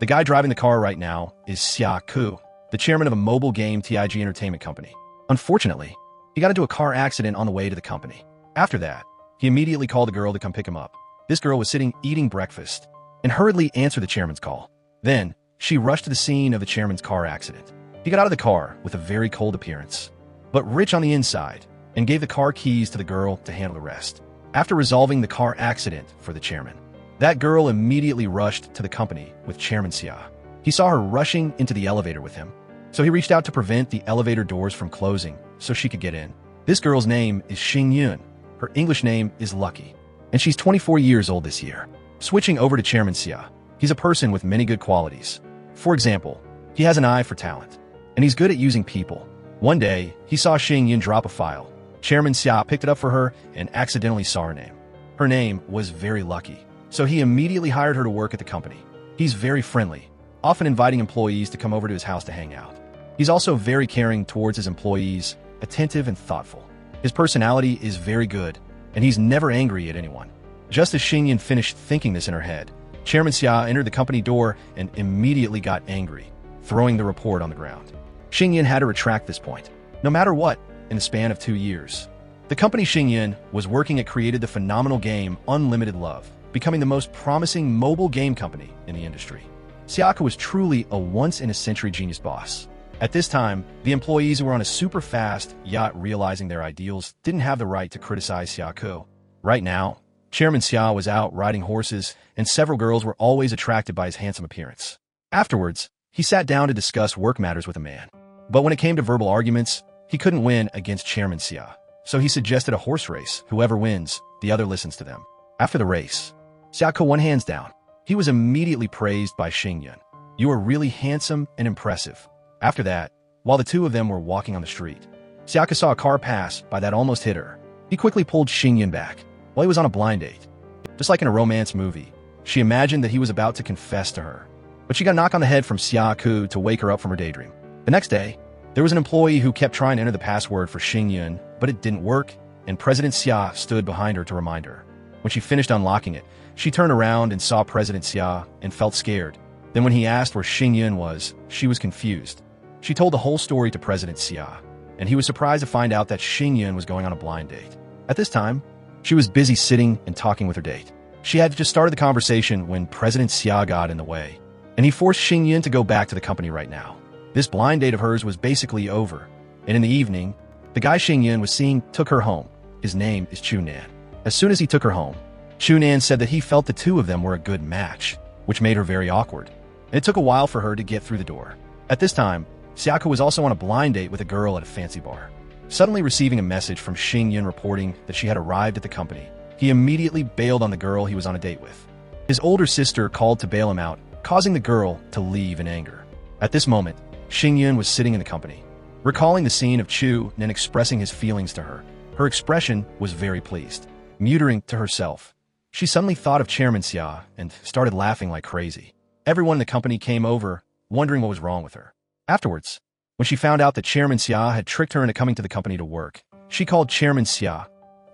The guy driving the car right now is Xia Ke, the chairman of a mobile game TIG entertainment company. Unfortunately, he got into a car accident on the way to the company. After that, he immediately called a girl to come pick him up. This girl was sitting eating breakfast and hurriedly answered the chairman's call. Then, she rushed to the scene of the chairman's car accident. He got out of the car with a very cold appearance, but rich on the inside, and gave the car keys to the girl to handle the rest. After resolving the car accident for the chairman, that girl immediately rushed to the company with Chairman Xia. He saw her rushing into the elevator with him, so he reached out to prevent the elevator doors from closing so she could get in. This girl's name is Xing Yun. Her English name is Lucky, and she's 24 years old this year. Switching over to Chairman Xia, he's a person with many good qualities. For example, he has an eye for talent, and he's good at using people. One day, he saw Xing Yun drop a file. Chairman Xia picked it up for her and accidentally saw her name. Her name was very Lucky, so he immediately hired her to work at the company. He's very friendly, often inviting employees to come over to his house to hang out. He's also very caring towards his employees, attentive and thoughtful. His personality is very good, and he's never angry at anyone. Just as Xing Yun finished thinking this in her head, Chairman Xia entered the company door and immediately got angry, throwing the report on the ground. Xing Yun had to retract this point. No matter what, in the span of 2 years, the company Xing Yun was working at created the phenomenal game Unlimited Love, becoming the most promising mobile game company in the industry. Xia Ke was truly a once-in-a-century genius boss. At this time, the employees who were on a super-fast yacht realizing their ideals didn't have the right to criticize Xia Ke. Right now, Chairman Xia was out riding horses, and several girls were always attracted by his handsome appearance. Afterwards, he sat down to discuss work matters with a man. But when it came to verbal arguments, he couldn't win against Chairman Xia, so he suggested a horse race. Whoever wins, the other listens to them. After the race, Xia Ke won hands down. He was immediately praised by Xing Yun. "You are really handsome and impressive." After that, while the two of them were walking on the street, Xia Ke saw a car pass by that almost hit her. He quickly pulled Xing Yun back while he was on a blind date. Just like in a romance movie, she imagined that he was about to confess to her. But she got a knock on the head from Xia Ke to wake her up from her daydream. The next day, there was an employee who kept trying to enter the password for Xing Yun, but it didn't work, and President Xia stood behind her to remind her. When she finished unlocking it, she turned around and saw President Xia and felt scared. Then when he asked where Xing Yun was, she was confused. She told the whole story to President Xia, and he was surprised to find out that Xing Yun was going on a blind date. At this time, she was busy sitting and talking with her date. She had just started the conversation when President Xia got in the way, and he forced Xing Yun to go back to the company right now. This blind date of hers was basically over, and in the evening, the guy Xing Yun was seeing took her home. His name is Chunan. As soon as he took her home, Chunan said that he felt the two of them were a good match, which made her very awkward. And it took a while for her to get through the door. At this time, Xia Ke was also on a blind date with a girl at a fancy bar. Suddenly receiving a message from Xing Yun reporting that she had arrived at the company, he immediately bailed on the girl he was on a date with. His older sister called to bail him out, causing the girl to leave in anger. At this moment, Xing Yun was sitting in the company, recalling the scene of Chu and expressing his feelings to her. Her expression was very pleased. Muttering to herself, she suddenly thought of Chairman Xia and started laughing like crazy. Everyone in the company came over, wondering what was wrong with her. Afterwards, when she found out that Chairman Xia had tricked her into coming to the company to work, she called Chairman Xia,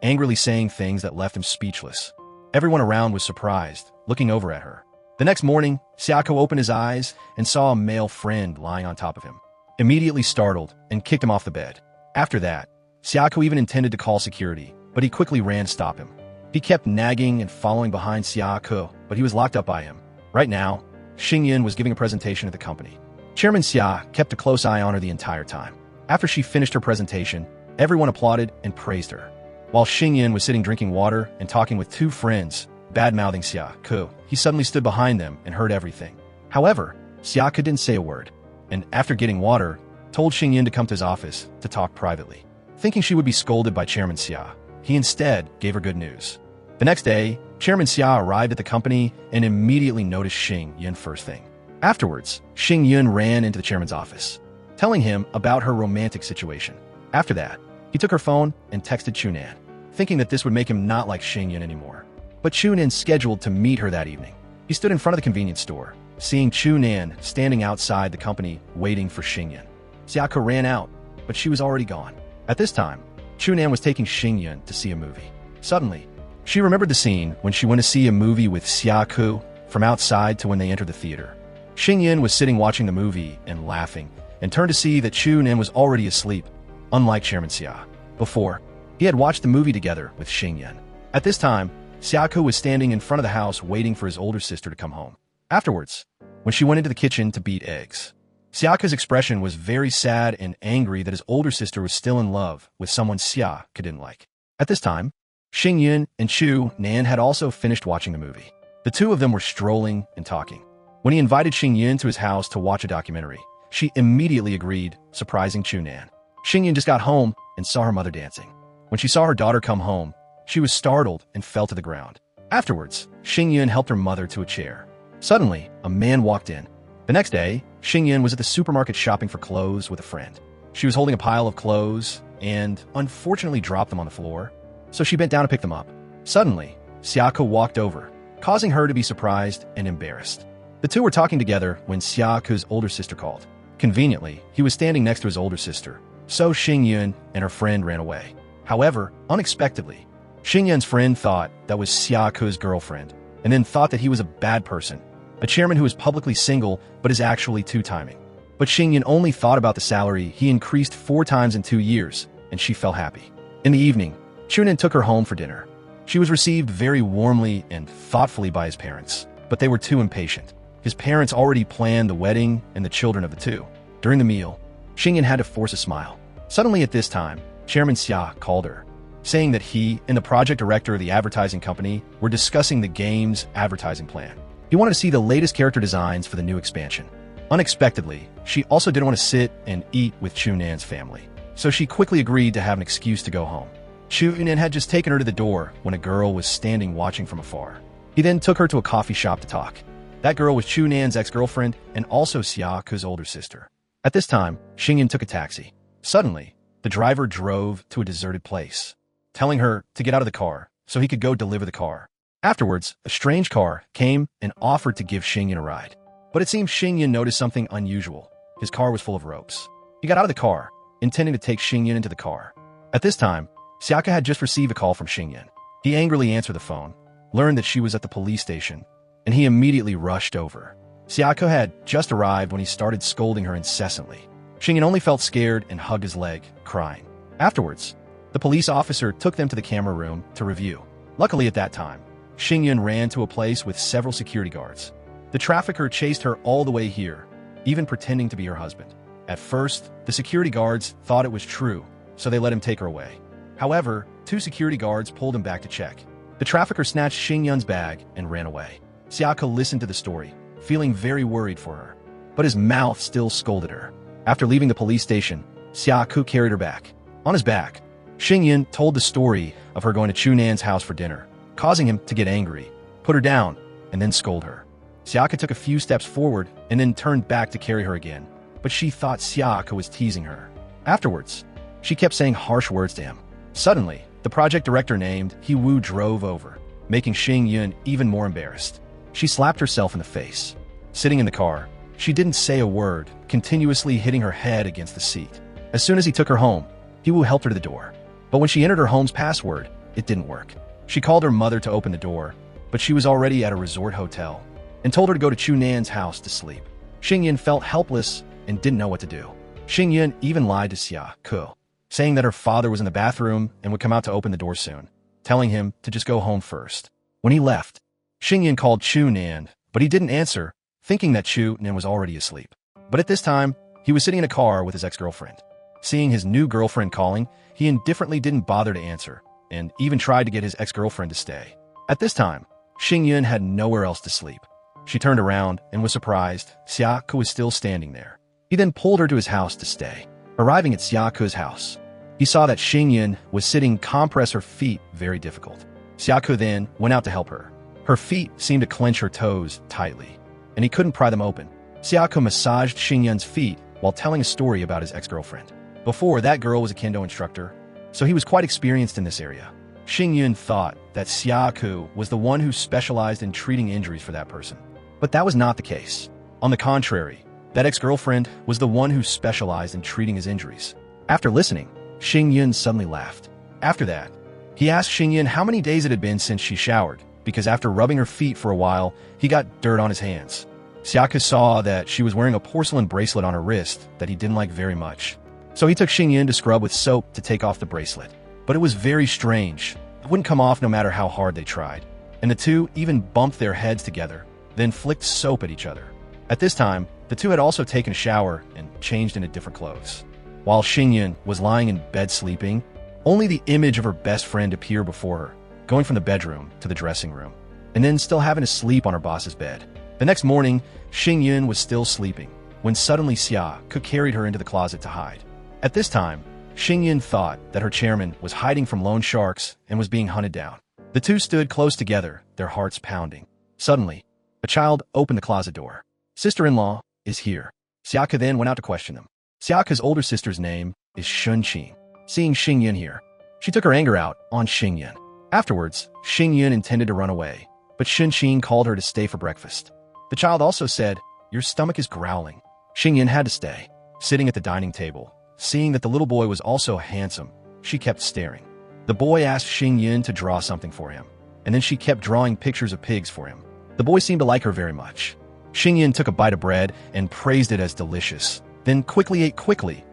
angrily saying things that left him speechless. Everyone around was surprised, looking over at her. The next morning, Xia Ke opened his eyes and saw a male friend lying on top of him. Immediately startled and kicked him off the bed. After that, Xia Ke even intended to call security, but he quickly ran to stop him. He kept nagging and following behind Xia Ke, but he was locked up by him. Right now, Xing Yun was giving a presentation at the company. Chairman Xia kept a close eye on her the entire time. After she finished her presentation, everyone applauded and praised her. While Xing Yun was sitting drinking water and talking with two friends, bad-mouthing Xia Ke, he suddenly stood behind them and heard everything. However, Xia Ke didn't say a word, and after getting water, told Xing Yun to come to his office to talk privately. Thinking she would be scolded by Chairman Xia, he instead gave her good news. The next day, Chairman Xia arrived at the company and immediately noticed Xing Yun first thing. Afterwards, Xing Yun ran into the chairman's office, telling him about her romantic situation. After that, he took her phone and texted Chunan, thinking that this would make him not like Xing Yun anymore. But Chunan scheduled to meet her that evening. He stood in front of the convenience store, seeing Chunan standing outside the company waiting for Xing Yun. Xia Ke ran out, but she was already gone. At this time, Chunan was taking Xing Yun to see a movie. Suddenly, she remembered the scene when she went to see a movie with Xia Ke from outside to when they entered the theater. Xing Yun was sitting watching the movie and laughing, and turned to see that Chu Nen was already asleep, unlike Chairman Xia. Before, he had watched the movie together with Xing Yun. At this time, Xia Ke was standing in front of the house waiting for his older sister to come home. Afterwards, when she went into the kitchen to beat eggs, Xia Ke's expression was very sad and angry that his older sister was still in love with someone Xia Ke didn't like. At this time, Xing Yun and Chu Nan had also finished watching the movie. The two of them were strolling and talking. When he invited Xing Yun to his house to watch a documentary, she immediately agreed, surprising Chu Nan. Xing Yun just got home and saw her mother dancing. When she saw her daughter come home, she was startled and fell to the ground. Afterwards, Xing Yun helped her mother to a chair. Suddenly, a man walked in. The next day, Xing Yun was at the supermarket shopping for clothes with a friend. She was holding a pile of clothes and unfortunately dropped them on the floor, so she bent down to pick them up. Suddenly, Xia Ke walked over, causing her to be surprised and embarrassed. The two were talking together when Xia Ke's older sister called. Conveniently, he was standing next to his older sister, so Xing Yun and her friend ran away. However, unexpectedly, Xing Yun's friend thought that was Xia Ke's girlfriend, and then thought that he was a bad person, a chairman who is publicly single but is actually two-timing. But Xing Yun only thought about the salary he increased 4 times in 2 years, and she felt happy. In the evening, Chu Nen took her home for dinner. She was received very warmly and thoughtfully by his parents, but they were too impatient. His parents already planned the wedding and the children of the two. During the meal, Xing Yun had to force a smile. Suddenly at this time, Chairman Xia called her, saying that he and the project director of the advertising company were discussing the game's advertising plan. He wanted to see the latest character designs for the new expansion. Unexpectedly, she also didn't want to sit and eat with Chu Nan's family, so she quickly agreed to have an excuse to go home. Chu Nan had just taken her to the door when a girl was standing watching from afar. He then took her to a coffee shop to talk. That girl was Chu Nan's ex-girlfriend and also Xia Ke's older sister. At this time, Xing Yun took a taxi. Suddenly, the driver drove to a deserted place, telling her to get out of the car so he could go deliver the car. Afterwards, a strange car came and offered to give Xing Yun a ride. But it seems Xing Yun noticed something unusual. His car was full of ropes. He got out of the car, intending to take Xing Yun into the car. At this time, Xia Ke had just received a call from Xing Yun. He angrily answered the phone, learned that she was at the police station, and he immediately rushed over. Xia Ke had just arrived when he started scolding her incessantly. Xing Yun only felt scared and hugged his leg, crying. Afterwards, the police officer took them to the camera room to review. Luckily at that time, Xing Yun ran to a place with several security guards. The trafficker chased her all the way here, even pretending to be her husband. At first, the security guards thought it was true, so they let him take her away. However, 2 security guards pulled him back to check. The trafficker snatched Xing Yun's bag and ran away. Xia Ke listened to the story, feeling very worried for her, but his mouth still scolded her. After leaving the police station, Xia Ke carried her back. On his back, Xing Yun told the story of her going to Chu Nan's house for dinner, causing him to get angry, put her down, and then scold her. Xia Ke took a few steps forward and then turned back to carry her again, but she thought Xia Ke was teasing her. Afterwards, she kept saying harsh words to him. Suddenly, the project director named He Wu drove over, making Xing Yun even more embarrassed. She slapped herself in the face. Sitting in the car, she didn't say a word, continuously hitting her head against the seat. As soon as he took her home, He Wu helped her to the door. But when she entered her home's password, it didn't work. She called her mother to open the door, but she was already at a resort hotel, and told her to go to Chu Nan's house to sleep. Xing Yun felt helpless and didn't know what to do. Xing Yun even lied to Xia Ke, saying that her father was in the bathroom and would come out to open the door soon, telling him to just go home first. When he left, Xing Yun called Chu Nan, but he didn't answer, thinking that Chu Nan was already asleep. But at this time, he was sitting in a car with his ex-girlfriend. Seeing his new girlfriend calling, he indifferently didn't bother to answer, and even tried to get his ex-girlfriend to stay. At this time, Xing Yun had nowhere else to sleep. She turned around and was surprised Xia Ke was still standing there. He then pulled her to his house to stay. Arriving at Xia Ke's house, he saw that Xing Yun was sitting compress her feet very difficult. Xia Ke then went out to help her. Her feet seemed to clench her toes tightly, and he couldn't pry them open. Xia Ke massaged Xing Yun's feet while telling a story about his ex-girlfriend. Before, that girl was a kendo instructor, so he was quite experienced in this area. Xing Yun thought that Xia Ke was the one who specialized in treating injuries for that person. But that was not the case. On the contrary, that ex-girlfriend was the one who specialized in treating his injuries. After listening, Xing Yun suddenly laughed. After that, he asked Xing Yun how many days it had been since she showered, because after rubbing her feet for a while, he got dirt on his hands. Xia Ke saw that she was wearing a porcelain bracelet on her wrist that he didn't like very much. So he took Xing Yun to scrub with soap to take off the bracelet. But it was very strange. It wouldn't come off no matter how hard they tried. And the two even bumped their heads together, then flicked soap at each other. At this time, the two had also taken a shower and changed into different clothes. While Xing Yun was lying in bed sleeping, only the image of her best friend appeared before her, going from the bedroom to the dressing room, and then still having to sleep on her boss's bed. The next morning, Xing Yun was still sleeping, when suddenly Xia Ke carried her into the closet to hide. At this time, Xing Yun thought that her chairman was hiding from loan sharks and was being hunted down. The two stood close together, their hearts pounding. Suddenly, a child opened the closet door. Sister-in-law is here. Xia Ke then went out to question them. Xia Ke's older sister's name is Shun Qing. Seeing Xing Yun here, she took her anger out on Xing Yun. Afterwards, Xing Yun intended to run away, but Shun Qing called her to stay for breakfast. The child also said, "Your stomach is growling." Xing Yun had to stay. Sitting at the dining table, seeing that the little boy was also handsome, she kept staring. The boy asked Xing Yun to draw something for him, and then she kept drawing pictures of pigs for him. The boy seemed to like her very much. Xing Yun took a bite of bread and praised it as delicious, then quickly ate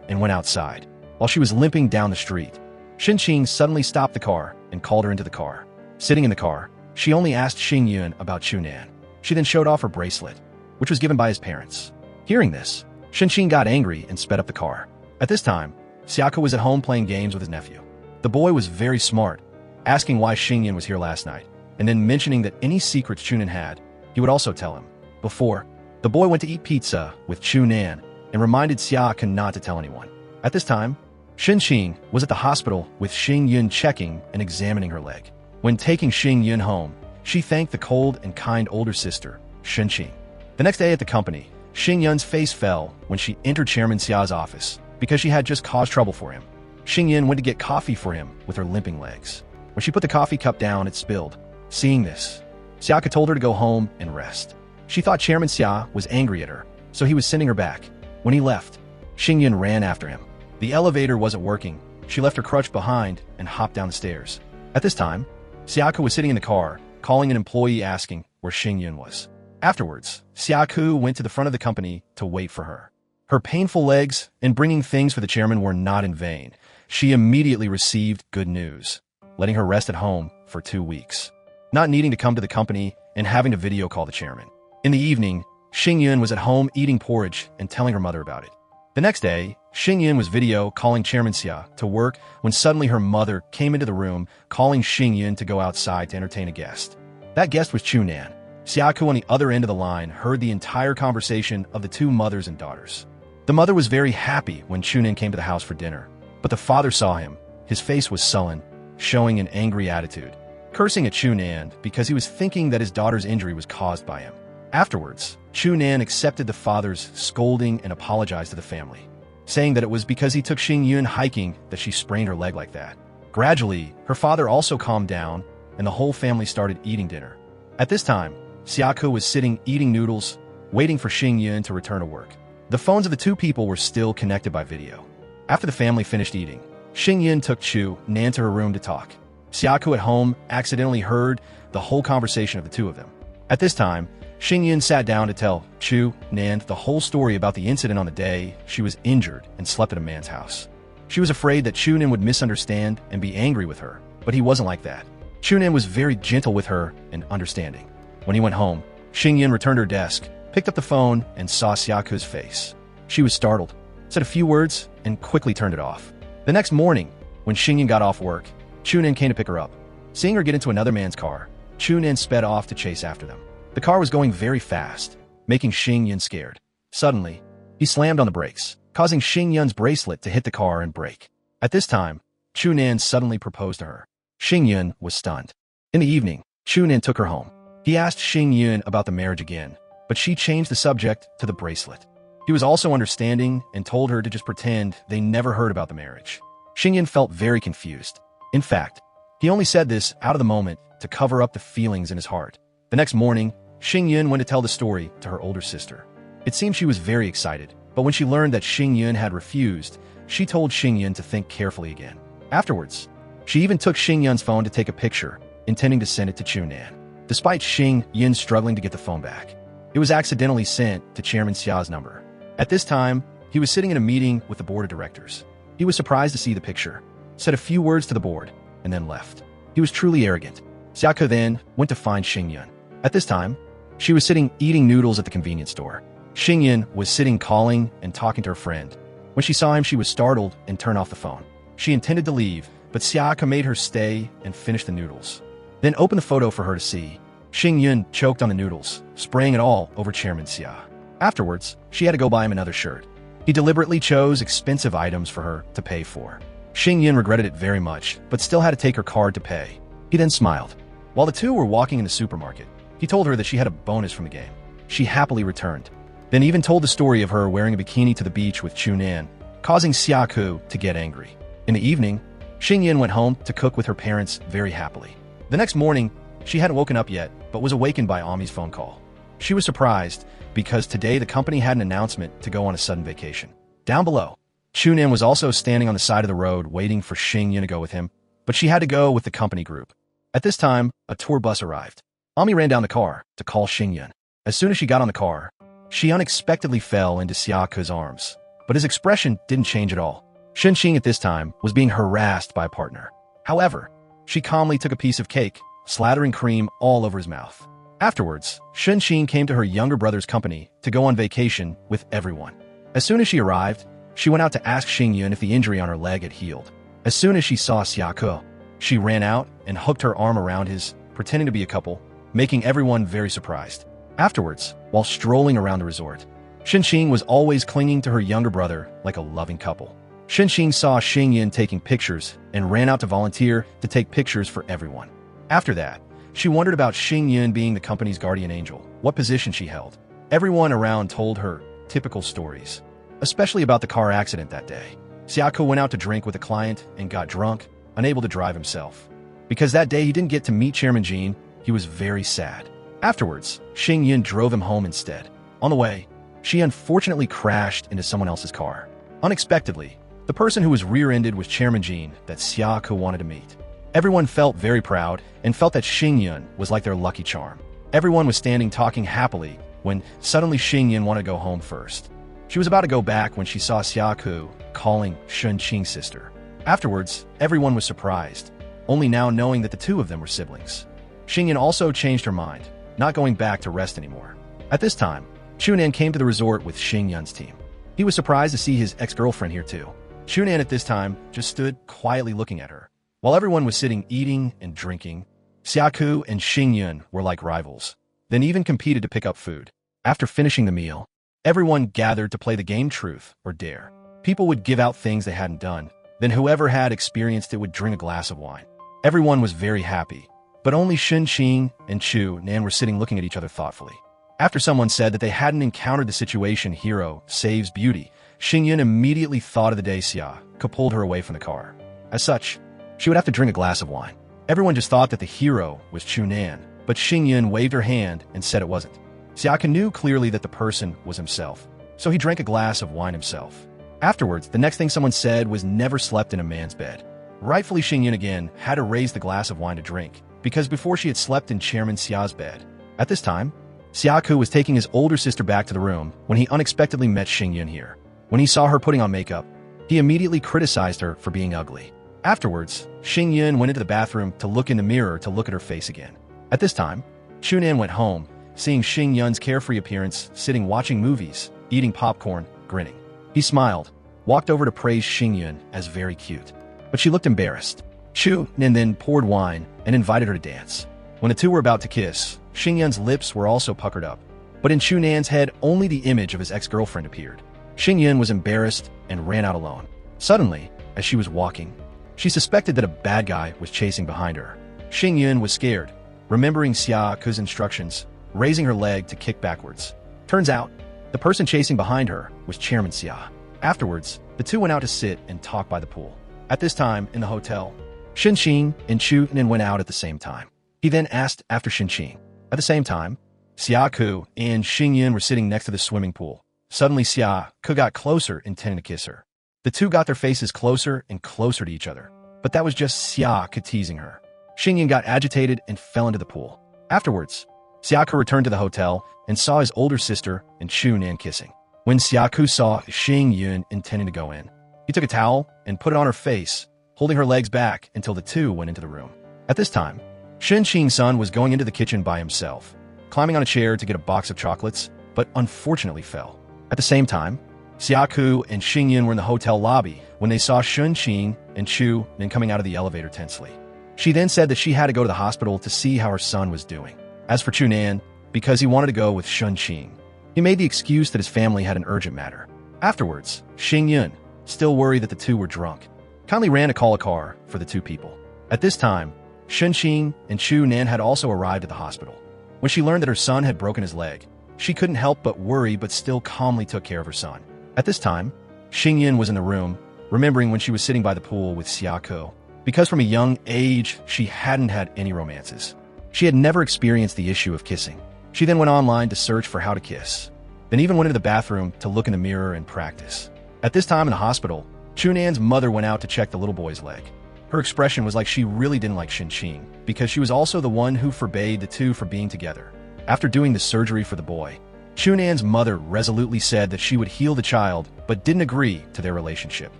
and went outside. While she was limping down the street, Shun Qing suddenly stopped the car and called her into the car. Sitting in the car, she only asked Xing Yun about Chunan. She then showed off her bracelet, which was given by his parents. Hearing this, Shun Qing got angry and sped up the car. At this time, Xia Ke was at home playing games with his nephew. The boy was very smart, asking why Xing Yun was here last night, and then mentioning that any secrets Chunan had, he would also tell him. Before, the boy went to eat pizza with Chunan and reminded Xia Ke not to tell anyone. At this time, Shun Qing was at the hospital with Xing Yun checking and examining her leg. When taking Xing Yun home, she thanked the cold and kind older sister, Shun Qing. The next day at the company, Xing Yun's face fell when she entered Chairman Xia's office because she had just caused trouble for him. Xing Yun went to get coffee for him with her limping legs. When she put the coffee cup down, it spilled. Seeing this, Xia Ke told her to go home and rest. She thought Chairman Xia was angry at her, so he was sending her back. When he left, Xing Yun ran after him. The elevator wasn't working. She left her crutch behind and hopped down the stairs. At this time, Xia Ke was sitting in the car, calling an employee asking where Xing Yun was. Afterwards, Xia Ke went to the front of the company to wait for her. Her painful legs and bringing things for the chairman were not in vain. She immediately received good news, letting her rest at home for 2 weeks, not needing to come to the company and having to video call the chairman. In the evening, Xing Yun was at home eating porridge and telling her mother about it. The next day, Xing Yun was video calling Chairman Xia to work when suddenly her mother came into the room calling Xing Yun to go outside to entertain a guest. That guest was Chunan. Xia Ke on the other end of the line heard the entire conversation of the two mothers and daughters. The mother was very happy when Chunan came to the house for dinner, but the father saw him. His face was sullen, showing an angry attitude, cursing at Chunan because he was thinking that his daughter's injury was caused by him. Afterwards, Chunan accepted the father's scolding and apologized to the family, saying that it was because he took Xing Yun hiking that she sprained her leg like that. Gradually, her father also calmed down, and the whole family started eating dinner. At this time, Xia Ke was sitting eating noodles, waiting for Xing Yun to return to work. The phones of the two people were still connected by video. After the family finished eating, Xing Yun took Chunan to her room to talk. Xia Ke at home accidentally heard the whole conversation of the two of them. At this time, Xing Yun sat down to tell Chunan the whole story about the incident on the day she was injured and slept at a man's house. She was afraid that Chunan would misunderstand and be angry with her, but he wasn't like that. Chunan was very gentle with her and understanding. When he went home, Xing Yun returned to her desk, picked up the phone, and saw Xia Ke's face. She was startled, said a few words, and quickly turned it off. The next morning, when Xing Yun got off work, Chunan came to pick her up. Seeing her get into another man's car, Chunan sped off to chase after them. The car was going very fast, making Xing Yun scared. Suddenly, he slammed on the brakes, causing Xing Yun's bracelet to hit the car and break. At this time, Chunan suddenly proposed to her. Xing Yun was stunned. In the evening, Chunan took her home. He asked Xing Yun about the marriage again, but she changed the subject to the bracelet. He was also understanding and told her to just pretend they never heard about the marriage. Xing Yun felt very confused. In fact, he only said this out of the moment to cover up the feelings in his heart. The next morning, Xing Yun went to tell the story to her older sister. It seemed she was very excited, but when she learned that Xing Yun had refused, she told Xing Yun to think carefully again. Afterwards, she even took Xing Yun's phone to take a picture, intending to send it to Chunan. Despite Xing Yun struggling to get the phone back, It was accidentally sent to Chairman Xia's number. At this time, he was sitting in a meeting with the board of directors. He was surprised to see the picture, said a few words to the board, and then left. He was truly arrogant. Xia Ke then went to find Xing Yun. At this time, she was sitting eating noodles at the convenience store. Xing Yun was sitting calling and talking to her friend. When she saw him, she was startled and turned off the phone. She intended to leave, but Xia Ke made her stay and finish the noodles. Then opened the photo for her to see. Xing Yun choked on the noodles, spraying it all over Chairman Xia. Afterwards, she had to go buy him another shirt. He deliberately chose expensive items for her to pay for. Xing Yun regretted it very much, but still had to take her card to pay. He then smiled. While the two were walking in the supermarket, he told her that she had a bonus from the game. She happily returned. Then even told the story of her wearing a bikini to the beach with Chunan, causing Xia Ke to get angry. In the evening, Xing Yun went home to cook with her parents very happily. The next morning, she hadn't woken up yet, but was awakened by Ami's phone call. She was surprised because today the company had an announcement to go on a sudden vacation. Down below, Chunan was also standing on the side of the road waiting for Xing Yun to go with him, but she had to go with the company group. At this time, a tour bus arrived. Ami ran down the car to call Xing Yun. As soon as she got on the car, she unexpectedly fell into Xia Ke's arms, but his expression didn't change at all. Xing at this time was being harassed by a partner. However, she calmly took a piece of cake, slathering cream all over his mouth. Afterwards, Xing came to her younger brother's company to go on vacation with everyone. As soon as she arrived, she went out to ask Xing Yun if the injury on her leg had healed. As soon as she saw Xia Ke, she ran out and hooked her arm around his, pretending to be a couple, making everyone very surprised. Afterwards, while strolling around the resort, Xing was always clinging to her younger brother like a loving couple. Xing saw Xing Yun taking pictures and ran out to volunteer to take pictures for everyone. After that, she wondered about Xing Yun being the company's guardian angel, what position she held. Everyone around told her typical stories, especially about the car accident that day. Xia Ke went out to drink with a client and got drunk, unable to drive himself. Because that day he didn't get to meet Chairman Jean, he was very sad. Afterwards, Xing Yun drove him home instead. On the way, she unfortunately crashed into someone else's car. Unexpectedly, the person who was rear-ended was Chairman Jean that Xia Ke wanted to meet. Everyone felt very proud and felt that Xing Yun was like their lucky charm. Everyone was standing talking happily when suddenly Xing Yun wanted to go home first. She was about to go back when she saw Xia Ke calling Xing's sister. Afterwards, everyone was surprised, only now knowing that the two of them were siblings. Xing Yun also changed her mind, not going back to rest anymore. At this time, Chunan came to the resort with Xing Yun's team. He was surprised to see his ex-girlfriend here too. Chunan at this time just stood quietly looking at her. While everyone was sitting eating and drinking, Xia Ke and Xing Yun were like rivals, then even competed to pick up food. After finishing the meal, everyone gathered to play the game Truth or Dare. People would give out things they hadn't done, then whoever had experienced it would drink a glass of wine. Everyone was very happy, but only Xing and Chunan were sitting looking at each other thoughtfully. After someone said that they hadn't encountered the situation hero saves beauty, Xing Yun immediately thought of the day Xia Ke pulled her away from the car. As such, she would have to drink a glass of wine. Everyone just thought that the hero was Chunan, but Xing Yun waved her hand and said it wasn't. Xia Ke knew clearly that the person was himself, so he drank a glass of wine himself. Afterwards, the next thing someone said was never slept in a man's bed. Rightfully, Xing Yun again had to raise the glass of wine to drink, because before she had slept in Chairman Xia's bed. At this time, Xia Ke was taking his older sister back to the room when he unexpectedly met Xing Yun here. When he saw her putting on makeup, he immediately criticized her for being ugly. Afterwards, Xing Yun went into the bathroom to look in the mirror to look at her face again. At this time, Chunan went home, seeing Xing Yun's carefree appearance, sitting watching movies, eating popcorn, grinning. He smiled, walked over to praise Xing Yun as very cute. But she looked embarrassed. Chunan then poured wine and invited her to dance. When the two were about to kiss, Xing Yun's lips were also puckered up. But in Chunan's head, only the image of his ex-girlfriend appeared. Xing Yun was embarrassed and ran out alone. Suddenly, as she was walking, she suspected that a bad guy was chasing behind her. Xing Yun was scared, remembering Xia Ke's instructions, raising her leg to kick backwards. Turns out, the person chasing behind her was Chairman Xia. Afterwards, the two went out to sit and talk by the pool. At this time, in the hotel, Xing and Chunan went out at the same time. He then asked after Xing. At the same time, Xia Ke and Xing Yun were sitting next to the swimming pool. Suddenly, Xia Ke got closer, intending to kiss her. The two got their faces closer and closer to each other, but that was just Xia Ke teasing her. Xing Yun got agitated and fell into the pool. Afterwards, Xia Ke returned to the hotel and saw his older sister and Chu Nan kissing. When Xia Ke saw Xing Yun intending to go in, he took a towel and put it on her face, holding her legs back until the two went into the room. At this time, Shen Qing's son was going into the kitchen by himself, climbing on a chair to get a box of chocolates, but unfortunately fell. At the same time, Xia Ke and Xing Yun were in the hotel lobby when they saw Shen Qing and Chu Nan coming out of the elevator tensely. She then said that she had to go to the hospital to see how her son was doing. As for Chu Nan, because he wanted to go with Shen Qing, he made the excuse that his family had an urgent matter. Afterwards, Xing Yun, still worried that the two were drunk, kindly ran to call a car for the two people. At this time, Shen Qing and Chu Nan had also arrived at the hospital. When she learned that her son had broken his leg, she couldn't help but worry but still calmly took care of her son. At this time, Xing Yun was in the room, remembering when she was sitting by the pool with Xia Ke, because from a young age, she hadn't had any romances. She had never experienced the issue of kissing. She then went online to search for how to kiss, then even went into the bathroom to look in the mirror and practice. At this time in the hospital, Chu Nan's mother went out to check the little boy's leg. Her expression was like she really didn't like Shen Qing, because she was also the one who forbade the two from being together. After doing the surgery for the boy, Chu Nan's mother resolutely said that she would heal the child, but didn't agree to their relationship.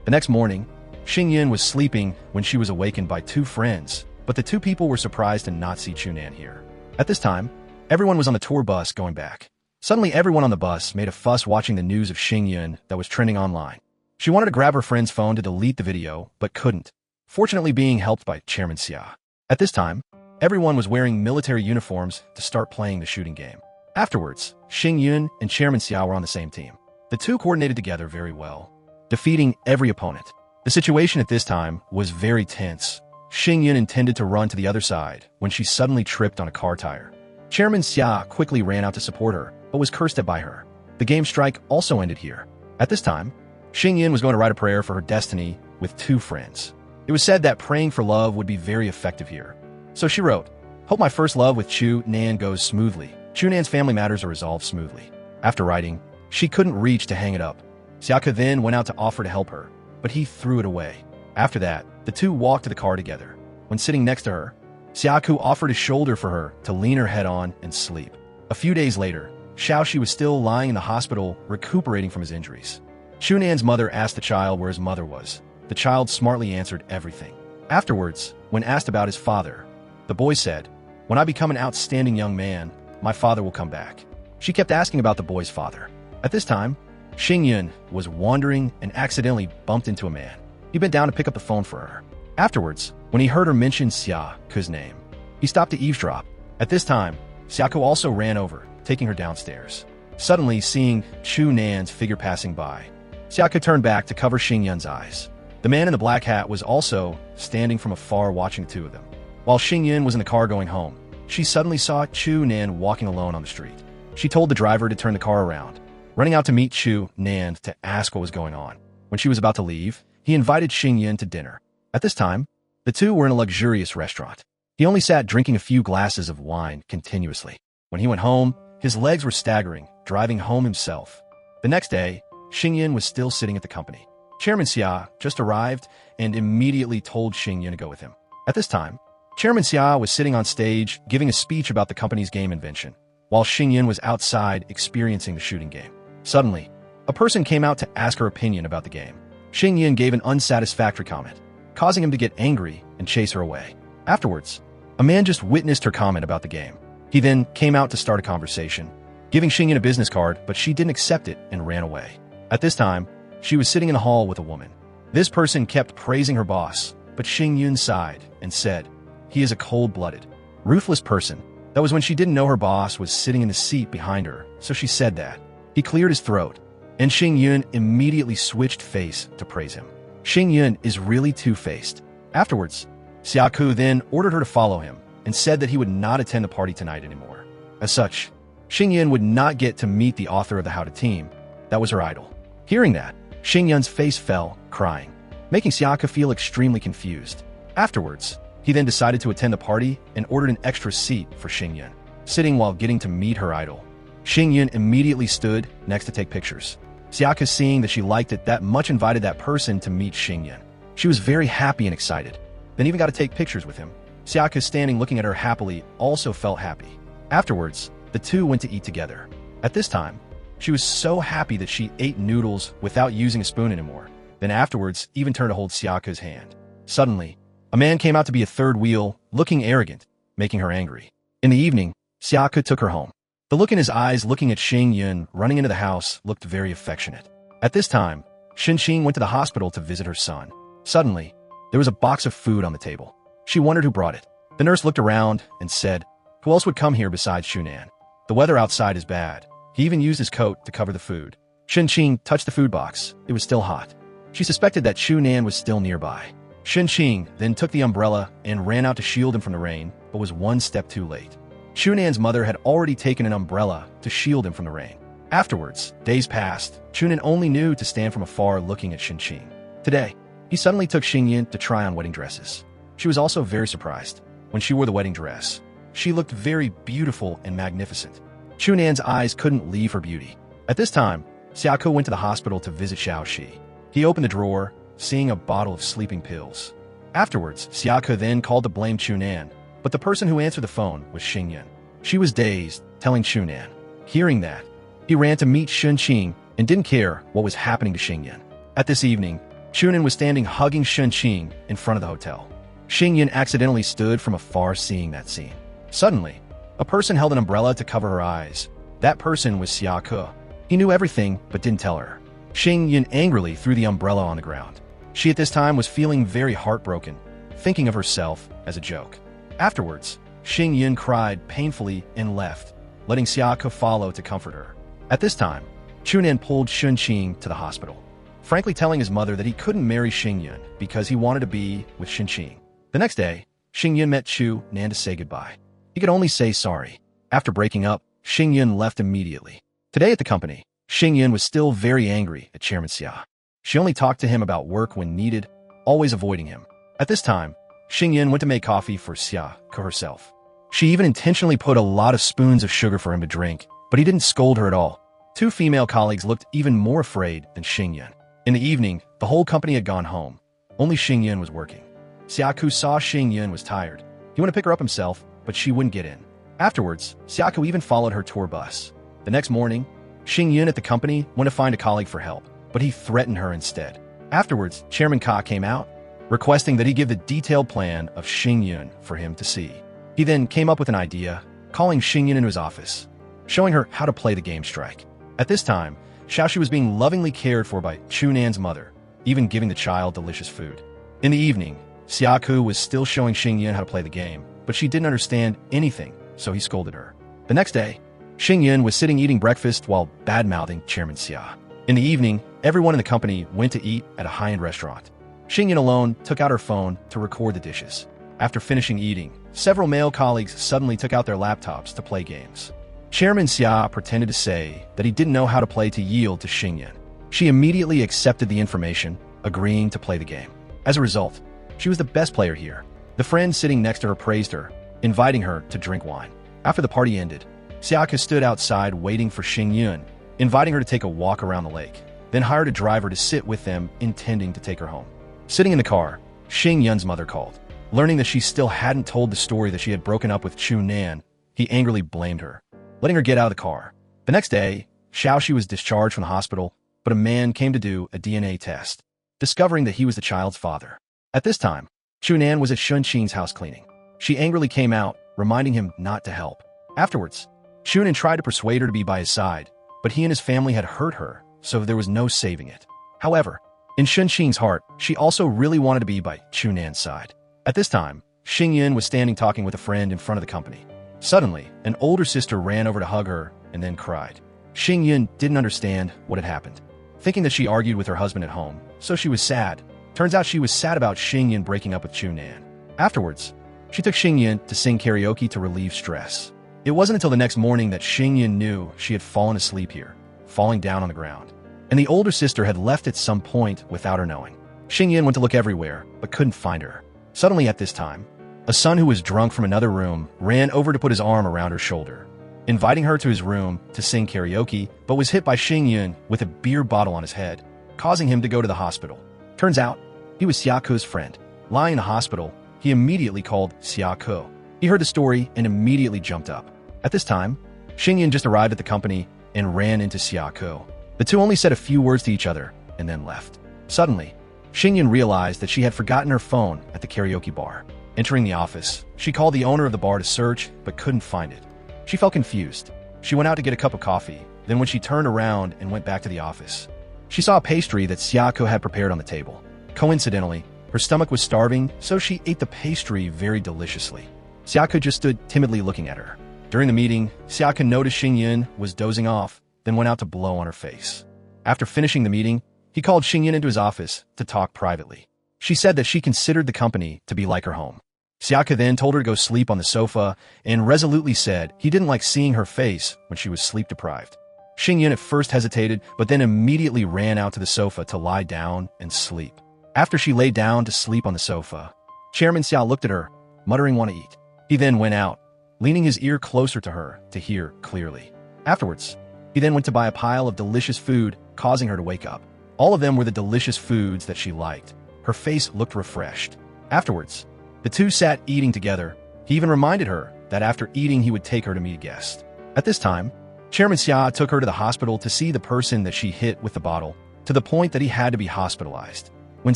The next morning, Xing Yun was sleeping when she was awakened by two friends, but the two people were surprised to not see Chu Nan here. At this time, everyone was on the tour bus going back. Suddenly, everyone on the bus made a fuss watching the news of Xing Yun that was trending online. She wanted to grab her friend's phone to delete the video, but couldn't, fortunately being helped by Chairman Xia. At this time, everyone was wearing military uniforms to start playing the shooting game. Afterwards, Xing Yun and Chairman Xia were on the same team. The two coordinated together very well, defeating every opponent. The situation at this time was very tense. Xing Yun intended to run to the other side when she suddenly tripped on a car tire. Chairman Xia quickly ran out to support her, but was cursed at by her. The game strike also ended here. At this time, Xing Yun was going to write a prayer for her destiny with two friends. It was said that praying for love would be very effective here. So she wrote, "Hope my first love with Chu Nan goes smoothly. Chu Nan's family matters are resolved smoothly." After writing, she couldn't reach to hang it up. Xia Ke then went out to offer to help her, but he threw it away. After that, the two walked to the car together. When sitting next to her, Xia Ke offered his shoulder for her to lean her head on and sleep. A few days later, Xiaoxi was still lying in the hospital recuperating from his injuries. Chu Nan's mother asked the child where his mother was. The child smartly answered everything. Afterwards, when asked about his father, the boy said, "When I become an outstanding young man, my father will come back." She kept asking about the boy's father. At this time, Xing Yun was wandering and accidentally bumped into a man. He bent down to pick up the phone for her. Afterwards, when he heard her mention Xia Ke's name, he stopped to eavesdrop. At this time, Xia Ke also ran over, taking her downstairs. Suddenly, seeing Chu Nan's figure passing by, Xia Ke turned back to cover Xing Yun's eyes. The man in the black hat was also standing from afar watching the two of them. While Xing Yun was in the car going home, she suddenly saw Chu Nan walking alone on the street. She told the driver to turn the car around, running out to meet Chu Nan to ask what was going on. When she was about to leave, he invited Xing Yun to dinner. At this time, the two were in a luxurious restaurant. He only sat drinking a few glasses of wine continuously. When he went home, his legs were staggering, driving home himself. The next day, Xing Yun was still sitting at the company. Chairman Xia just arrived and immediately told Xing Yun to go with him. At this time, Chairman Xia was sitting on stage giving a speech about the company's game invention, while Xing Yun was outside experiencing the shooting game. Suddenly, a person came out to ask her opinion about the game. Xing Yun gave an unsatisfactory comment, causing him to get angry and chase her away. Afterwards, a man just witnessed her comment about the game. He then came out to start a conversation, giving Xing Yun a business card, but she didn't accept it and ran away. At this time, she was sitting in the hall with a woman. This person kept praising her boss, but Xing Yun sighed and said, "He is a cold-blooded, ruthless person." That was when she didn't know her boss was sitting in the seat behind her, so she said that. He cleared his throat, and Xing Yun immediately switched face to praise him. Xing Yun is really two-faced. Afterwards, Xia Ke then ordered her to follow him and said that he would not attend the party tonight anymore. As such, Xing Yun would not get to meet the author of the How to Team. That was her idol. Hearing that, Xing Yun's face fell, crying, making Xia Ke feel extremely confused. Afterwards, he then decided to attend the party and ordered an extra seat for Xing Yun, sitting while getting to meet her idol. Xing Yun immediately stood next to take pictures. Xia Ke, seeing that she liked it that much, invited that person to meet Xing Yun. She was very happy and excited, then even got to take pictures with him. Xia Ke, standing looking at her happily, also felt happy. Afterwards, the two went to eat together. At this time, she was so happy that she ate noodles without using a spoon anymore. Then afterwards, even turned to hold Xia Ke's hand. Suddenly, a man came out to be a third wheel, looking arrogant, making her angry. In the evening, Xia Ke took her home. The look in his eyes looking at Xing Yun running into the house looked very affectionate. At this time, Xing went to the hospital to visit her son. Suddenly, there was a box of food on the table. She wondered who brought it. The nurse looked around and said, "Who else would come here besides Shunan? The weather outside is bad." He even used his coat to cover the food. Xing touched the food box. It was still hot. She suspected that Shunan was still nearby. Xing then took the umbrella and ran out to shield him from the rain, but was one step too late. Shunan's mother had already taken an umbrella to shield him from the rain. Afterwards, days passed. Shunan only knew to stand from afar looking at Xing. Today, he suddenly took Xing Yun to try on wedding dresses. She was also very surprised. When she wore the wedding dress, she looked very beautiful and magnificent. Shunan's eyes couldn't leave her beauty. At this time, Xia Ke went to the hospital to visit Xiao Shi. He opened the drawer, seeing a bottle of sleeping pills. Afterwards, Xia Ke then called to blame Shunan, but the person who answered the phone was Xing Yun. She was dazed, telling Shunan. Hearing that, he ran to meet Xing and didn't care what was happening to Xing Yun. At this evening, Shunan was standing hugging Xing in front of the hotel. Xing Yun accidentally stood from afar seeing that scene. Suddenly, a person held an umbrella to cover her eyes. That person was Xia Ke. He knew everything but didn't tell her. Xing Yun angrily threw the umbrella on the ground. She at this time was feeling very heartbroken, thinking of herself as a joke. Afterwards, Xing Yun cried painfully and left, letting Xia Ke follow to comfort her. At this time, Shunan pulled Xing to the hospital, frankly telling his mother that he couldn't marry Xing Yun because he wanted to be with Xing. The next day, Xing Yun met Nan to say goodbye. He could only say sorry. After breaking up, Xing Yun left immediately. Today at the company, Xing Yun was still very angry at Chairman Xia. She only talked to him about work when needed, always avoiding him. At this time, Xing Yun went to make coffee for Xia Ke herself. She even intentionally put a lot of spoons of sugar for him to drink, but he didn't scold her at all. Two female colleagues looked even more afraid than Xing Yun. In the evening, the whole company had gone home. Only Xing Yun was working. Xia Ke saw Xing Yun was tired. He wanted to pick her up himself, but she wouldn't get in. Afterwards, Xia Ke even followed her tour bus. The next morning, Xing Yun at the company went to find a colleague for help, but he threatened her instead. Afterwards, Chairman Ka came out, requesting that he give the detailed plan of Xing Yun for him to see. He then came up with an idea, calling Xing Yun into his office, showing her how to play the game strike. At this time, Xiaoxi was being lovingly cared for by Chunan's mother, even giving the child delicious food. In the evening, Xia Ke was still showing Xing Yun how to play the game, but she didn't understand anything, so he scolded her. The next day, Xing Yun was sitting eating breakfast while bad-mouthing Chairman Xia. In the evening, everyone in the company went to eat at a high-end restaurant. Xing Yun alone took out her phone to record the dishes. After finishing eating, several male colleagues suddenly took out their laptops to play games. Chairman Xia pretended to say that he didn't know how to play to yield to Xing Yun. She immediately accepted the information, agreeing to play the game. As a result, she was the best player here. The friend sitting next to her praised her, inviting her to drink wine. After the party ended, Xia Ke stood outside waiting for Xing Yun, inviting her to take a walk around the lake, then hired a driver to sit with them, intending to take her home. Sitting in the car, Xing Yun's mother called. Learning that she still hadn't told the story that she had broken up with Chunan, he angrily blamed her, letting her get out of the car. The next day, Xiaoxi was discharged from the hospital, but a man came to do a DNA test, discovering that he was the child's father. At this time, Chunan was at Xing's house cleaning. She angrily came out, reminding him not to help. Afterwards, Chunan tried to persuade her to be by his side, but he and his family had hurt her, so there was no saving it. However, in Xing's heart, she also really wanted to be by Chunan's side. At this time, Xing Yun was standing talking with a friend in front of the company. Suddenly, an older sister ran over to hug her and then cried. Xing Yun didn't understand what had happened, thinking that she argued with her husband at home, so she was sad. Turns out she was sad about Xing Yun breaking up with Chunan. Afterwards, she took Xing Yun to sing karaoke to relieve stress. It wasn't until the next morning that Xing Yun knew she had fallen asleep here, falling down on the ground. And the older sister had left at some point without her knowing. Xing Yun went to look everywhere, but couldn't find her. Suddenly at this time, a son who was drunk from another room ran over to put his arm around her shoulder, inviting her to his room to sing karaoke, but was hit by Xing Yun with a beer bottle on his head, causing him to go to the hospital. Turns out, he was Xia Ke's friend. Lying in the hospital, he immediately called Xia Ke. He heard the story and immediately jumped up. At this time, Xing Yun just arrived at the company and ran into Xia Ke. The two only said a few words to each other and then left. Suddenly, Xing Yun realized that she had forgotten her phone at the karaoke bar. Entering the office, she called the owner of the bar to search, but couldn't find it. She felt confused. She went out to get a cup of coffee. Then when she turned around and went back to the office, she saw a pastry that Xia Ke had prepared on the table. Coincidentally, her stomach was starving, so she ate the pastry very deliciously. Xia Ke just stood timidly looking at her. During the meeting, Xia Ke noticed Xing Yun was dozing off, then went out to blow on her face. After finishing the meeting, he called Xing Yun into his office to talk privately. She said that she considered the company to be like her home. Xia Ke then told her to go sleep on the sofa and resolutely said he didn't like seeing her face when she was sleep-deprived. Xing Yun at first hesitated, but then immediately ran out to the sofa to lie down and sleep. After she lay down to sleep on the sofa, Chairman Xia looked at her, muttering "want to eat." He then went out, leaning his ear closer to her to hear clearly. Afterwards, he then went to buy a pile of delicious food, causing her to wake up. All of them were the delicious foods that she liked. Her face looked refreshed. Afterwards, the two sat eating together. He even reminded her that after eating he would take her to meet a guest. At this time, Chairman Xia took her to the hospital to see the person that she hit with the bottle, to the point that he had to be hospitalized. When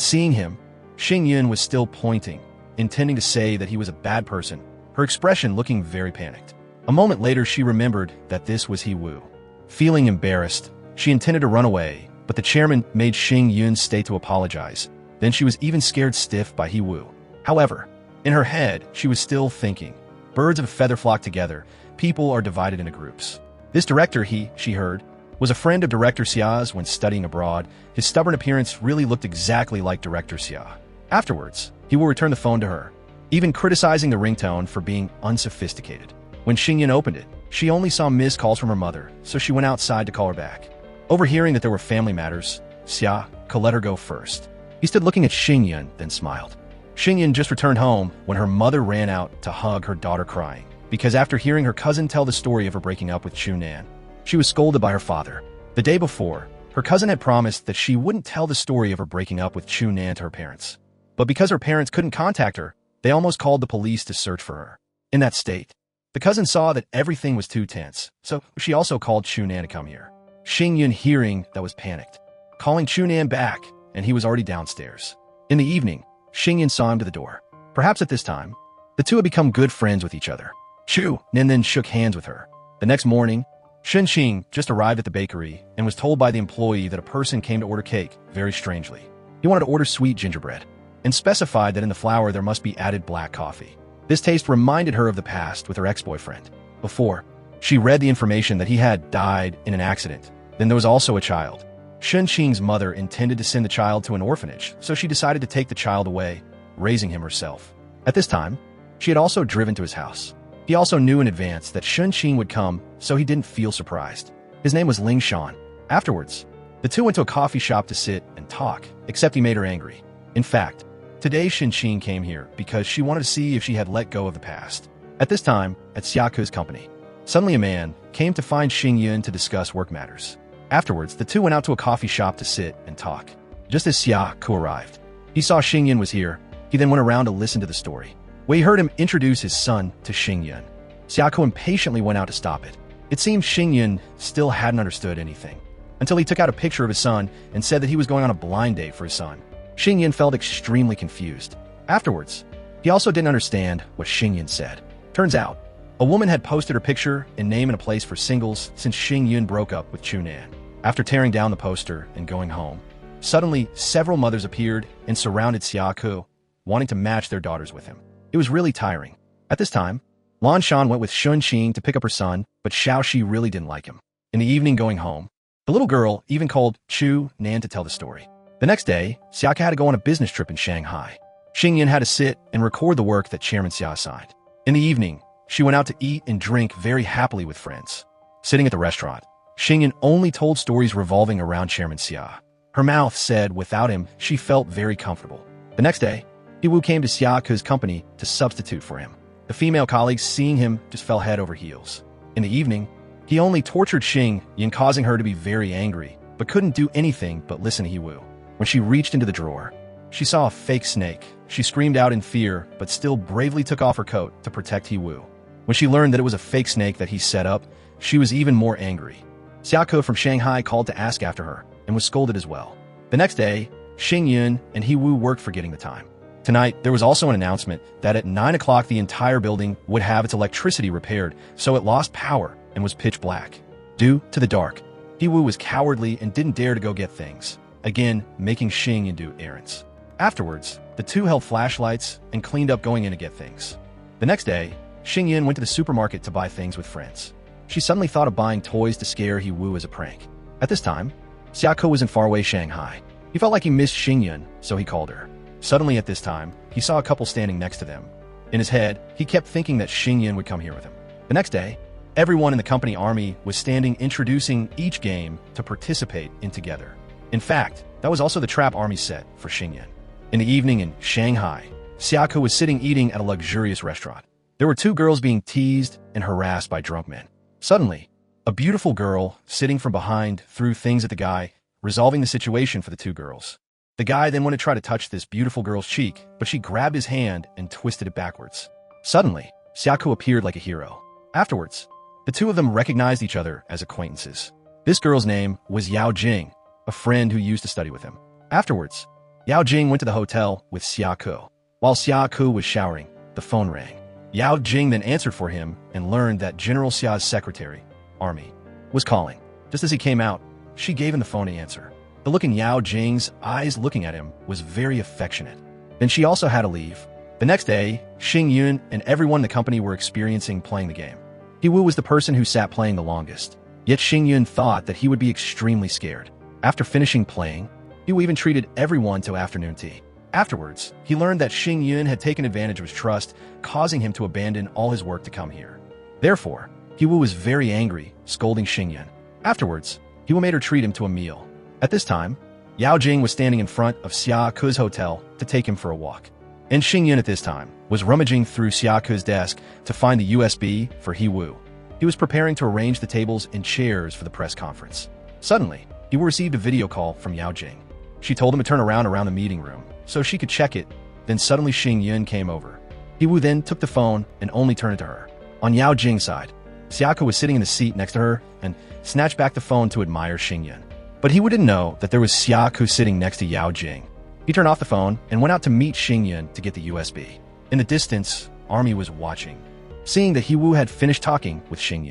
seeing him, Xing Yun was still pointing, intending to say that he was a bad person, her expression looking very panicked. A moment later, she remembered that this was He Wu. Feeling embarrassed, she intended to run away, but the chairman made Xing Yun stay to apologize. Then she was even scared stiff by He Wu. However, in her head, she was still thinking, birds of a feather flock together, people are divided into groups. This director, she heard, was a friend of Director Xia's when studying abroad. His stubborn appearance really looked exactly like Director Xia. Afterwards, he will return the phone to her, even criticizing the ringtone for being unsophisticated. When Xing Yun opened it, she only saw missed calls from her mother, so she went outside to call her back. Overhearing that there were family matters, Xia Ke let her go first. He stood looking at Xing Yun, then smiled. Xing Yun just returned home when her mother ran out to hug her daughter crying, because after hearing her cousin tell the story of her breaking up with Chu Nan, she was scolded by her father. The day before, her cousin had promised that she wouldn't tell the story of her breaking up with Chu Nan to her parents. But because her parents couldn't contact her, they almost called the police to search for her. In that state, the cousin saw that everything was too tense, so she also called Chu Nan to come here. Xing Yun, hearing that, was panicked, calling Chu Nan back, and he was already downstairs. In the evening, Xing Yun saw him to the door. Perhaps at this time, the two had become good friends with each other. Chu Nan then shook hands with her. The next morning, Shen Qing just arrived at the bakery and was told by the employee that a person came to order cake very strangely. He wanted to order sweet gingerbread and specified that in the flour there must be added black coffee. This taste reminded her of the past with her ex-boyfriend. Before, she read the information that he had died in an accident. Then there was also a child. Shen Qing's mother intended to send the child to an orphanage, so she decided to take the child away, raising him herself. At this time, she had also driven to his house. He also knew in advance that Shen Qing would come, so he didn't feel surprised. His name was Ling Shan. Afterwards, the two went to a coffee shop to sit and talk, except he made her angry. In fact, today Shen Qing came here because she wanted to see if she had let go of the past. At this time, at Xia Ke's company, suddenly a man came to find Xing Yun to discuss work matters. Afterwards, the two went out to a coffee shop to sit and talk. Just as Xia Ke arrived, he saw Xing Yun was here. He then went around to listen to the story. When he heard him introduce his son to Xing Yun, Xia Ke impatiently went out to stop it. It seemed Xing Yun still hadn't understood anything, until he took out a picture of his son and said that he was going on a blind date for his son. Xing Yun felt extremely confused. Afterwards, he also didn't understand what Xing Yun said. Turns out, a woman had posted her picture and name in a place for singles since Xing Yun broke up with Chu Nan. After tearing down the poster and going home, suddenly several mothers appeared and surrounded Xia Ke, wanting to match their daughters with him. It was really tiring. At this time, Lan Shan went with Shen Qing to pick up her son, but Xiao Shi really didn't like him. In the evening going home, the little girl even called Chu Nan to tell the story. The next day, Xia Ke had to go on a business trip in Shanghai. Xing Yun had to sit and record the work that Chairman Xia assigned. In the evening, she went out to eat and drink very happily with friends. Sitting at the restaurant, Xing Yun only told stories revolving around Chairman Xia. Her mouth said without him, she felt very comfortable. The next day, He Wu came to Xia Ke's company to substitute for him. The female colleagues, seeing him, just fell head over heels. In the evening, he only tortured Xing Yun, causing her to be very angry, but couldn't do anything but listen to He Wu. When she reached into the drawer, she saw a fake snake. She screamed out in fear, but still bravely took off her coat to protect He Wu. When she learned that it was a fake snake that he set up, she was even more angry. Xia Ke from Shanghai called to ask after her and was scolded as well. The next day, Xing Yun and He Wu worked forgetting the time. Tonight, there was also an announcement that at 9 o'clock the entire building would have its electricity repaired, so it lost power and was pitch black. Due to the dark, He Wu was cowardly and didn't dare to go get things, again making Xing Yun do errands. Afterwards, the two held flashlights and cleaned up going in to get things. The next day, Xing Yun went to the supermarket to buy things with friends. She suddenly thought of buying toys to scare He Wu as a prank. At this time, Xia Ke was in faraway Shanghai. He felt like he missed Xing Yun, so he called her. Suddenly at this time, he saw a couple standing next to them. In his head, he kept thinking that Xing Yun would come here with him. The next day, everyone in the company army was standing introducing each game to participate in together. In fact, that was also the trap army set for Xing Yun. In the evening in Shanghai, Xia Ke was sitting eating at a luxurious restaurant. There were two girls being teased and harassed by drunk men. Suddenly, a beautiful girl sitting from behind threw things at the guy, resolving the situation for the two girls. The guy then went to try to touch this beautiful girl's cheek, but she grabbed his hand and twisted it backwards. Suddenly, Xia Ke appeared like a hero. Afterwards, the two of them recognized each other as acquaintances. This girl's name was Yao Jing, a friend who used to study with him. Afterwards, Yao Jing went to the hotel with Xia Ke. While Xia Ke was showering, the phone rang. Yao Jing then answered for him and learned that General Xia's secretary, Army, was calling. Just as he came out, she gave him the phone to answer. The look in Yao Jing's eyes looking at him was very affectionate. Then she also had to leave. The next day, Xing Yun and everyone in the company were experiencing playing the game. He Wu was the person who sat playing the longest. Yet Xing Yun thought that he would be extremely scared. After finishing playing, He Wu even treated everyone to afternoon tea. Afterwards, he learned that Xing Yun had taken advantage of his trust, causing him to abandon all his work to come here. Therefore, He Wu was very angry, scolding Xing Yun. Afterwards, He Wu made her treat him to a meal. At this time, Yao Jing was standing in front of Xia Ke's hotel to take him for a walk. And Xing Yun at this time was rummaging through Xia Ke's desk to find the USB for He Wu. He was preparing to arrange the tables and chairs for the press conference. Suddenly, He Wu received a video call from Yao Jing. She told him to turn around the meeting room so she could check it. Then suddenly Xing Yun came over. He Wu then took the phone and only turned it to her. On Yao Jing's side, Xia Ke was sitting in the seat next to her and snatched back the phone to admire Xing Yun. But he didn't know that there was Xia Ke sitting next to Yao Jing. He turned off the phone and went out to meet Xing Yun to get the USB. In the distance, Army was watching. Seeing that He Wu had finished talking with Xing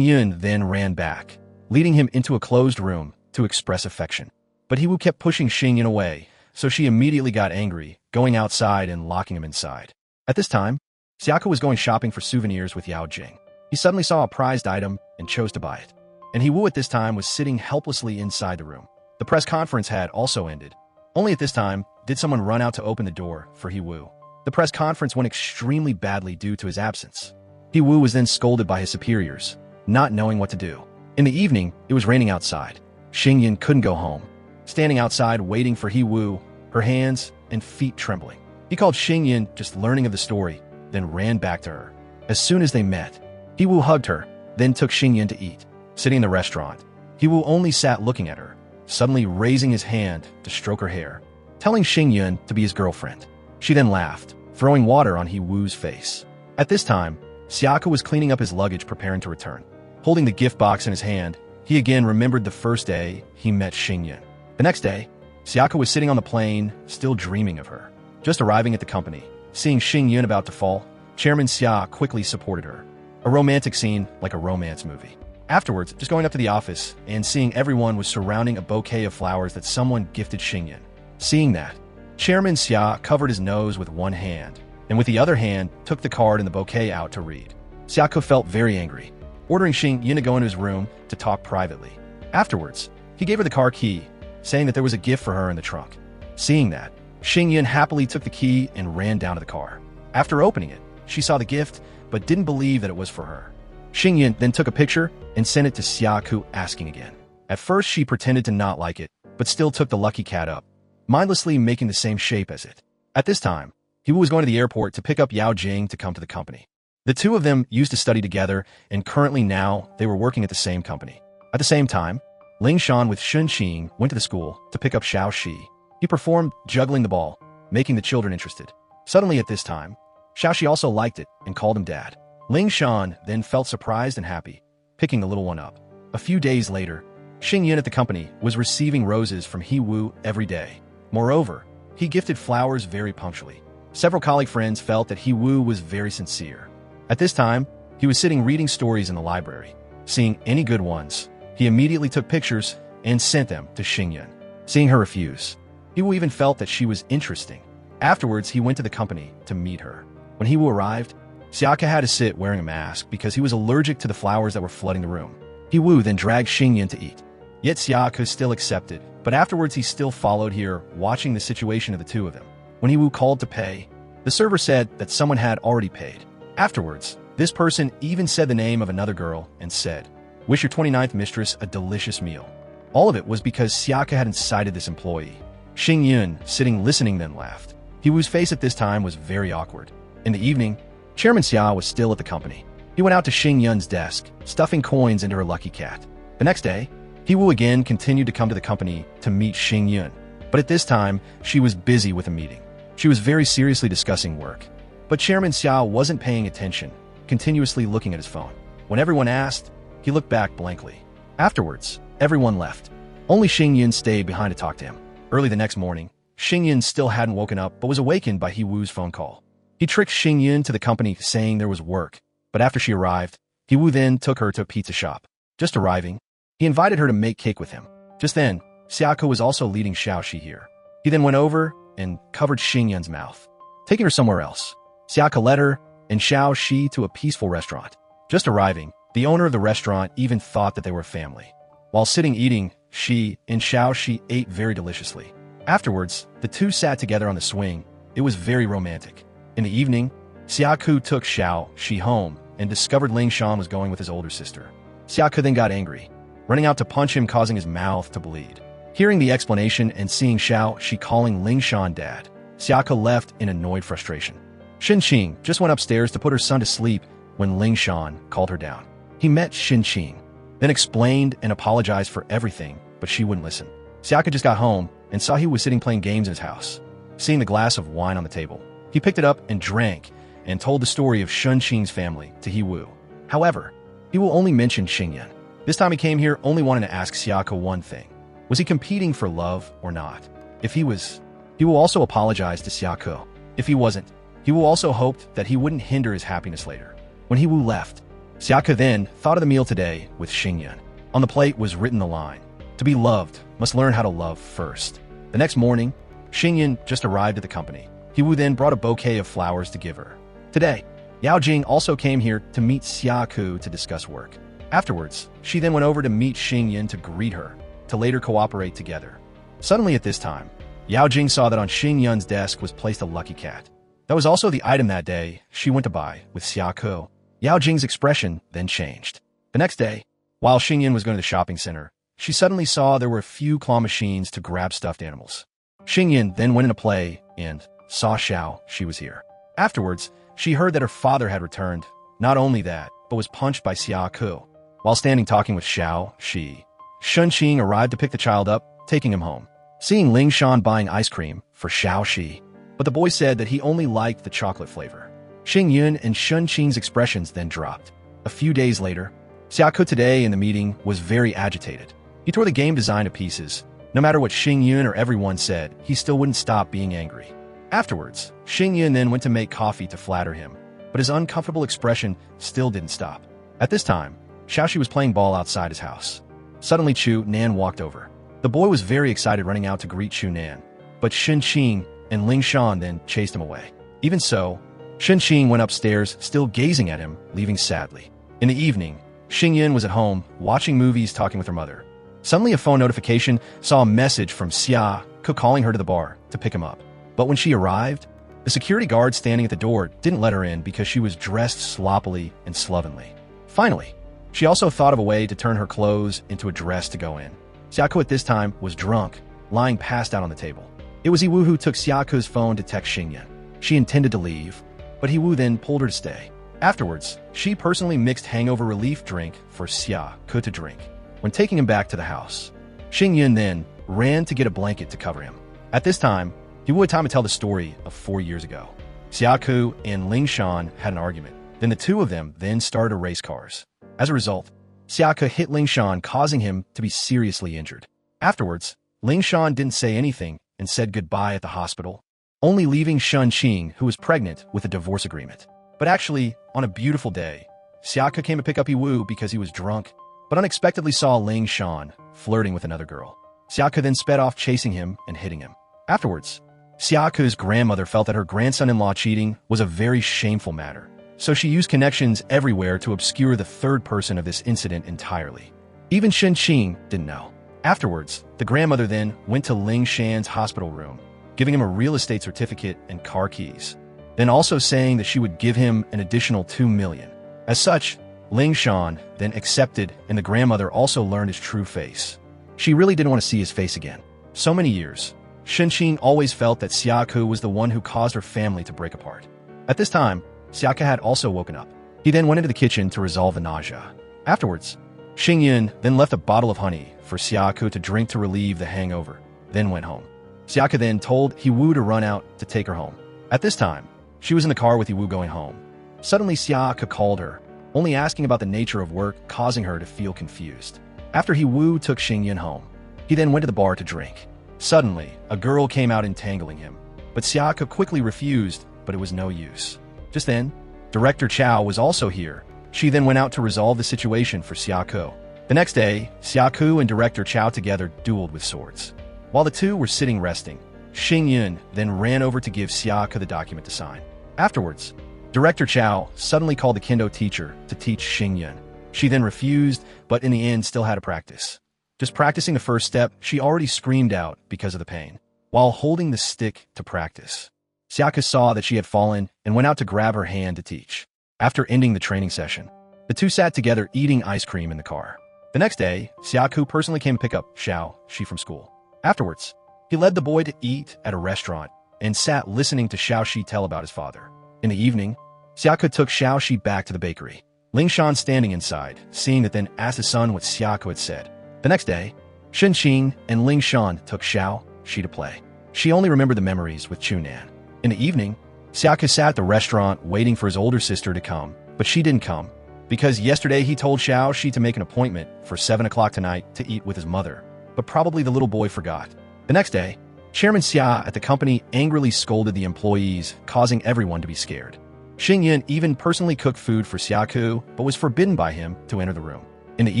Yun then ran back, leading him into a closed room to express affection. But He Wu kept pushing Xing Yun away, so she immediately got angry, going outside and locking him inside. At this time, Xia Ke was going shopping for souvenirs with Yao Jing. He suddenly saw a prized item and chose to buy it. And He Wu at this time was sitting helplessly inside the room. The press conference had also ended. Only at this time did someone run out to open the door for He Wu. The press conference went extremely badly due to his absence. He Wu was then scolded by his superiors, not knowing what to do. In the evening, it was raining outside. Xing Yun couldn't go home. Standing outside waiting for He Wu, her hands and feet trembling. He called Xing Yun, just learning of the story, then ran back to her. As soon as they met, He Wu hugged her, then took Xing Yun to eat. Sitting in the restaurant, He Wu only sat looking at her, suddenly raising his hand to stroke her hair, telling Xing Yun to be his girlfriend. She then laughed, throwing water on He Wu's face. At this time, Xia Ke was cleaning up his luggage preparing to return. Holding the gift box in his hand, he again remembered the first day he met Xing Yun. The next day, Xia Ke was sitting on the plane, still dreaming of her. Just arriving at the company, seeing Xing Yun about to fall, Chairman Xia quickly supported her. A romantic scene like a romance movie. Afterwards, just going up to the office and seeing everyone was surrounding a bouquet of flowers that someone gifted Xing Yun. Seeing that, Chairman Xia covered his nose with one hand, and with the other hand took the card and the bouquet out to read. Xia Ke felt very angry, ordering Xing Yun to go into his room to talk privately. Afterwards, he gave her the car key, saying that there was a gift for her in the trunk. Seeing that, Xing Yun happily took the key and ran down to the car. After opening it, she saw the gift, but didn't believe that it was for her. Xing Yun then took a picture and sent it to Xia Ke asking again. At first she pretended to not like it, but still took the lucky cat up, mindlessly making the same shape as it. At this time, He Wu was going to the airport to pick up Yao Jing to come to the company. The two of them used to study together, and currently now they were working at the same company. At the same time, Ling Shan with Shun Qing went to the school to pick up Xiao Shi. He performed juggling the ball, making the children interested. Suddenly at this time, Xiao Shi also liked it and called him dad. Ling Shan then felt surprised and happy, picking the little one up. A few days later, Xing Yun at the company was receiving roses from He Wu every day. Moreover, he gifted flowers very punctually. Several colleague friends felt that He Wu was very sincere. At this time, he was sitting reading stories in the library. Seeing any good ones, he immediately took pictures and sent them to Xing Yun. Seeing her refuse, He Wu even felt that she was interesting. Afterwards, he went to the company to meet her. When He Wu arrived, Xia Ke had to sit wearing a mask because he was allergic to the flowers that were flooding the room. He Wu then dragged Xing Yun to eat. Yet Xia Ke still accepted, but afterwards he still followed here, watching the situation of the two of them. When He Wu called to pay, the server said that someone had already paid. Afterwards, this person even said the name of another girl and said, "Wish your 29th mistress a delicious meal." All of it was because Xia Ke had incited this employee. Xing Yun, sitting listening, then laughed. He Wu's face at this time was very awkward. In the evening, Chairman Xia was still at the company. He went out to Xing Yun's desk, stuffing coins into her lucky cat. The next day, He Wu again continued to come to the company to meet Xing Yun, but at this time, she was busy with a meeting. She was very seriously discussing work. But Chairman Xia wasn't paying attention, continuously looking at his phone. When everyone asked, he looked back blankly. Afterwards, everyone left. Only Xing Yun stayed behind to talk to him. Early the next morning, Xing Yun still hadn't woken up but was awakened by He Wu's phone call. He tricked Xing Yun to the company saying there was work, but after she arrived, He Wu then took her to a pizza shop. Just arriving, he invited her to make cake with him. Just then, Xia Ke was also leading Xiao Shi here. He then went over and covered Xing Yun's mouth, taking her somewhere else. Xia Ke led her and Xiao Shi to a peaceful restaurant. Just arriving, the owner of the restaurant even thought that they were a family. While sitting eating, Shi and Xiao Shi ate very deliciously. Afterwards, the two sat together on the swing. It was very romantic. In the evening, Xia Ke took Xiao Shi home and discovered Ling Shan was going with his older sister. Xia Ke then got angry, running out to punch him, causing his mouth to bleed. Hearing the explanation and seeing Xiao Shi calling Ling Shan dad, Xia Ke left in annoyed frustration. Shin Qing just went upstairs to put her son to sleep when Ling Shan called her down. He met Shin Qing, then explained and apologized for everything, but she wouldn't listen. Xia Ke just got home and saw he was sitting playing games in his house. Seeing the glass of wine on the table, he picked it up and drank and told the story of Shin Qing's family to He Wu. However, He Wu only mentioned Xing Yun. This time he came here only wanting to ask Xia Ke one thing. Was he competing for love or not? If he was, He Wu also apologized to Xia Ke. If he wasn't, He Wu also hoped that he wouldn't hinder his happiness later. When He Wu left, Xia Ke then thought of the meal today with Xing Yun. On the plate was written the line, "To be loved, must learn how to love first." The next morning, Xing Yun just arrived at the company. He Wu then brought a bouquet of flowers to give her. Today, Yao Jing also came here to meet Xia Ke to discuss work. Afterwards, she then went over to meet Xing Yun to greet her, to later cooperate together. Suddenly at this time, Yao Jing saw that on Xing Yun's desk was placed a lucky cat. That was also the item that day she went to buy with Xia Ke. Yao Jing's expression then changed. The next day, while Xing Yun was going to the shopping center, she suddenly saw there were a few claw machines to grab stuffed animals. Xing Yun then went into play and saw Xiao Shi was here. Afterwards, she heard that her father had returned. Not only that, but was punched by Xia Ke. While standing talking with Xiao Shi, Shen Qing arrived to pick the child up, taking him home. Seeing Ling Shan buying ice cream for Xiao Shi, but the boy said that he only liked the chocolate flavor. Xing Yun and Shen Qing's expressions then dropped. A few days later, Xia Ke today in the meeting was very agitated. He tore the game design to pieces. No matter what Xing Yun or everyone said, he still wouldn't stop being angry. Afterwards, Xing Yun then went to make coffee to flatter him, but his uncomfortable expression still didn't stop. At this time, Xiao Shi was playing ball outside his house. Suddenly Chu Nan walked over. The boy was very excited, running out to greet Chu Nan, but Shen Qing and Ling Shan then chased him away. Even so, Shen Qing went upstairs, still gazing at him, leaving sadly. In the evening, Xing Yun was at home, watching movies, talking with her mother. Suddenly a phone notification saw a message from Xia Ke calling her to the bar to pick him up. But when she arrived, the security guard standing at the door didn't let her in because she was dressed sloppily and slovenly. Finally, she also thought of a way to turn her clothes into a dress to go in. Xia Ke at this time was drunk, lying passed out on the table. It was He Wu who took Xia Ke's phone to text Xing Yun. She intended to leave, but He Wu then pulled her to stay. Afterwards, she personally mixed hangover relief drink for Xia Ke to drink. When taking him back to the house, Xing Yun then ran to get a blanket to cover him. At this time, He Wu had time to tell the story of 4 years ago. Xia Ke and Ling Shan had an argument. Then the two of them then started to race cars. As a result, Xia Ke hit Ling Shan, causing him to be seriously injured. Afterwards, Ling Shan didn't say anything and said goodbye at the hospital, only leaving Shun Qing, who was pregnant, with a divorce agreement. But actually, on a beautiful day, Xia Ke came to pick up Yiwu because he was drunk, but unexpectedly saw Ling Shan flirting with another girl. Xia Ke then sped off, chasing him and hitting him. Afterwards, Xia Ke's grandmother felt that her grandson-in-law cheating was a very shameful matter, so she used connections everywhere to obscure the third person of this incident entirely. Even Shun Qing didn't know. Afterwards, the grandmother then went to Ling Shan's hospital room, giving him a real estate certificate and car keys, then also saying that she would give him an additional 2 million. As such, Ling Shan then accepted, and the grandmother also learned his true face. She really didn't want to see his face again. So many years, Shun Qing always felt that Xia Ke was the one who caused her family to break apart. At this time, Xia Ke had also woken up. He then went into the kitchen to resolve the nausea. Afterwards, Xing Yun then left a bottle of honey for Xia Ke to drink to relieve the hangover, then went home. Xia Ke then told Yiwu to run out to take her home. At this time, she was in the car with Yiwu going home. Suddenly, Xia Ke called her, only asking about the nature of work, causing her to feel confused. After Yiwu took Xing Yun home, he then went to the bar to drink. Suddenly, a girl came out entangling him, but Xia Ke quickly refused, but it was no use. Just then, Director Chow was also here. She then went out to resolve the situation for Xia Ke. The next day, Xia Ke and Director Chow together dueled with swords. While the two were sitting resting, Xing Yun then ran over to give Xia Ke the document to sign. Afterwards, Director Chow suddenly called the kendo teacher to teach Xing Yun. She then refused, but in the end still had to practice. Just practicing the first step, she already screamed out because of the pain, while holding the stick to practice. Xia Ke saw that she had fallen and went out to grab her hand to teach. After ending the training session, the two sat together eating ice cream in the car. The next day, Xia Ke personally came to pick up Xiao Shi from school. Afterwards, he led the boy to eat at a restaurant and sat listening to Xiao Shi tell about his father. In the evening, Xia Ke took Xiao Shi back to the bakery. Ling Shan standing inside, seeing that, then asked his son what Xia Ke had said. The next day, Shun Qing and Ling Shan took Xiao Shi to play. She only remembered the memories with Chu Nan. In the evening, Xia Ke sat at the restaurant waiting for his older sister to come, but she didn't come, because yesterday he told Xiao Shi to make an appointment for 7 o'clock tonight to eat with his mother, but probably the little boy forgot. The next day, Chairman Xia at the company angrily scolded the employees, causing everyone to be scared. Xing Yun even personally cooked food for Xia Ke, but was forbidden by him to enter the room. In the